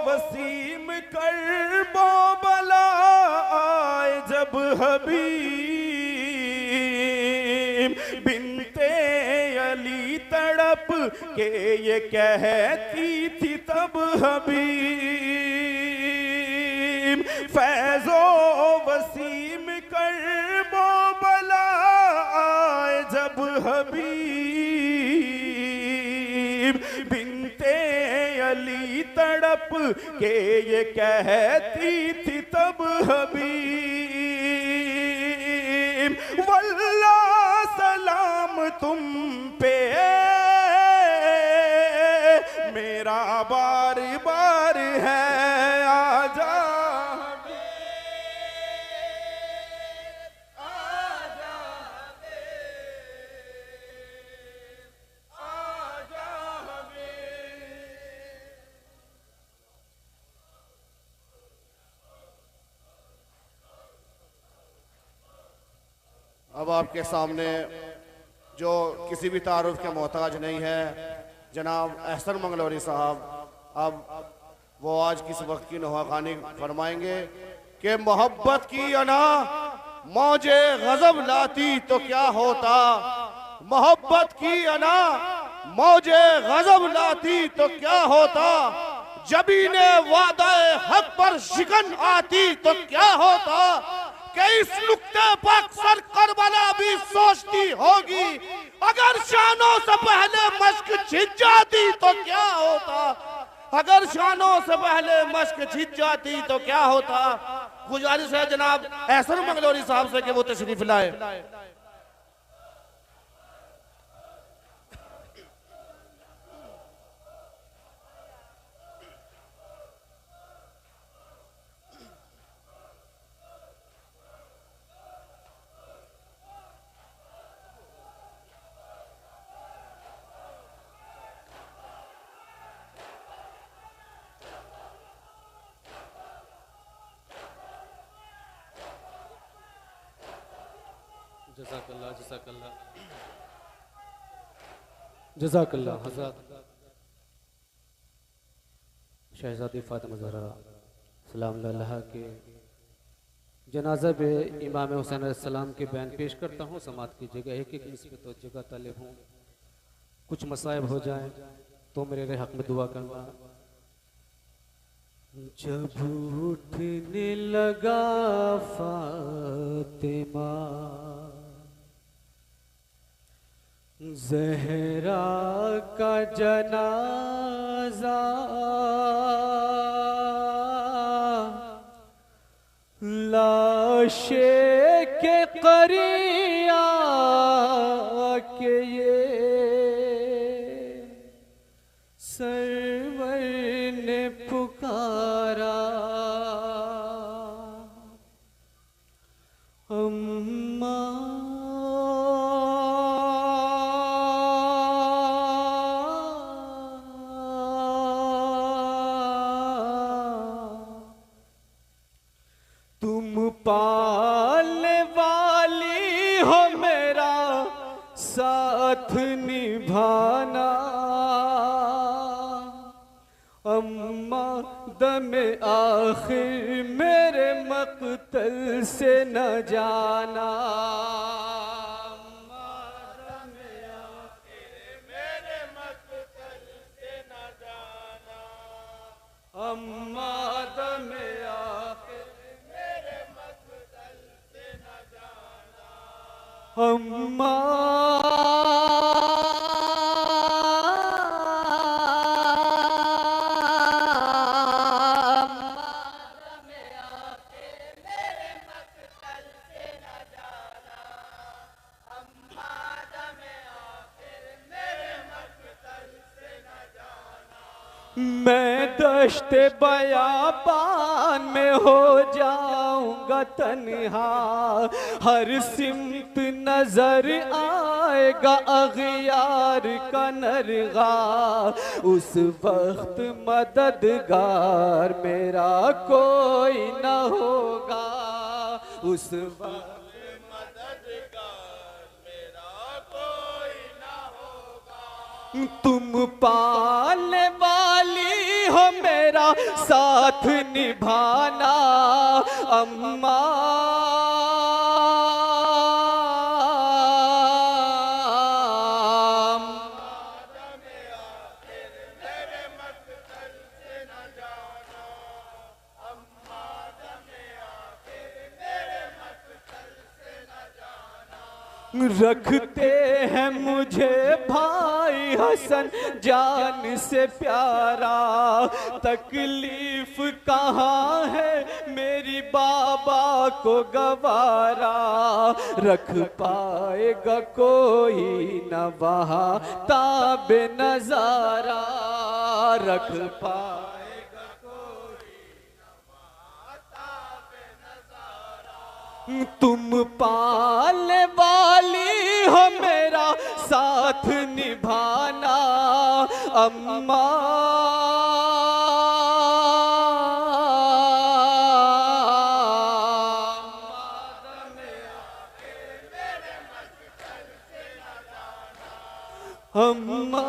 वसीम करबो बलाए जब हबीब, बिनते अली तड़प के ये कहती थी तब हबीब। फैज़ो वसीम करबो बलाए जब हबीब, बिनते अली तड़प के ये कहती थी तब हबीब। वल्लाह सलाम तुम पे मेरा बार बार है, आजा अब आपके सामने जो किसी भी तारुफ के मोहताज नहीं है, जनाब एहसन मंगलौरी साहब, अब वो आज किस वक्त की नवाखानी फरमाएंगे कि मोहब्बत की अना मौजे गजब लाती तो क्या होता, मोहब्बत की अना मौजे गजब लाती तो क्या होता, जबी ने वादाए हक पर शिकन आती तो क्या होता, कि इस नुक्ते पर अक्सर करबला भी सोचती होगी, अगर शानों से पहले मश्क छिज जाती तो क्या होता, अगर शानों से पहले मश्क छिज जाती तो क्या होता। गुजारिश है जनाब एहसन मंगलौरी साहब से कि वो तशरीफ लाए। जज़ाकल्लाह जज़ाकल्लाह जज़ाकल्लाह। हज़रत शहज़ादी फ़ातिमा ज़हरा सलाम अलैहा के जनाजा पे इमाम हुसैन अलैहिस्सलाम के बयान पेश करता हूँ। समात की जगह एक एक निस्बत तो जगह तालिब हूँ, कुछ मसाइब हो जाए तो मेरे हक़ में दुआ करना। जब उठने लगा फ़ातिमा ज़हरा का जनाजा, लाशे के करिया के ये सरवर ने पुकारा, अम्मा पालने वाली हो मेरा साथ निभाना, अम्मा दम आखिर मेरे मक़तल से न जाना, अम्मा दम आखिर मेरे मक़तल से न जाना, अम्मा दम आखिर अम्मा मैं दश्ते बयाबान में हो जाऊंगा तन्हा, हर सिमत नजर आएगा अगियार का नरगा, उस वक्त मददगार मेरा कोई न होगा, उस वक्त तुम पालने वाली हो मेरा साथ निभाना अम्मा, रखते हैं मुझे भाई हसन जान से प्यारा, तकलीफ कहाँ है मेरी बाबा को गवारा, रख पाएगा कोई न वहाँ ताबे नजारा, रख पाएगा तुम पालने वाली हो मेरा साथ निभाना अम्मा, अम्मा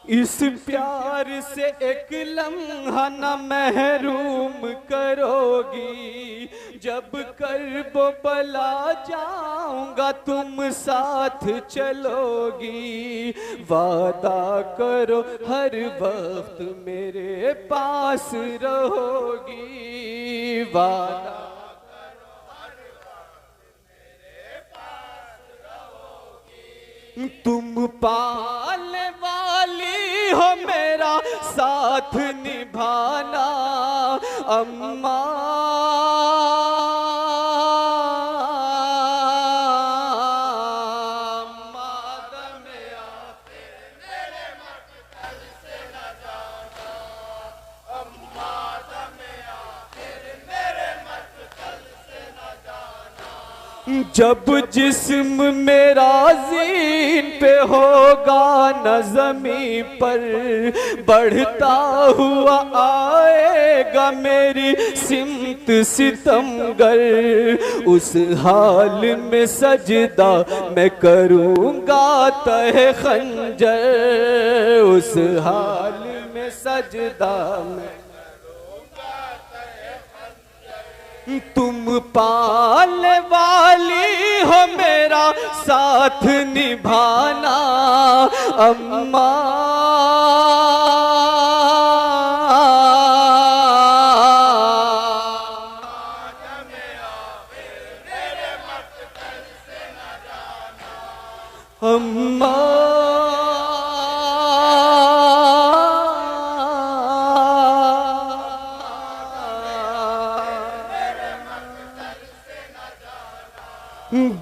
इस प्यार से एक लम्हा न महरूम करोगी, जब करब बला जाऊंगा तुम साथ चलोगी, वादा करो हर वक्त मेरे पास रहोगी, वादा तुम पालने वाली हो मेरा साथ निभाना अम्मा, जब जिस्म मेरा ज़ीन पे होगा न ज़मीं पर, बढ़ता हुआ आएगा मेरी सिमत सितमगर, उस हाल में सजदा मैं करूँगा तहे खंजर, उस हाल में सजदा मैं तुम पालने वाली हो मेरा साथ निभाना अम्मा, अम्मा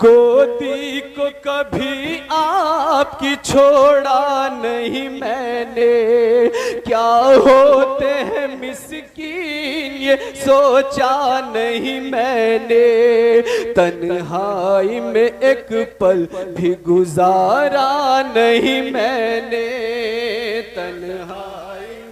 गोदी को कभी आपकी छोड़ा नहीं मैंने, क्या होते हैं मिस्कीन ये सोचा नहीं मैंने, तन्हाई में एक पल भी गुजारा नहीं मैंने, तन्हाई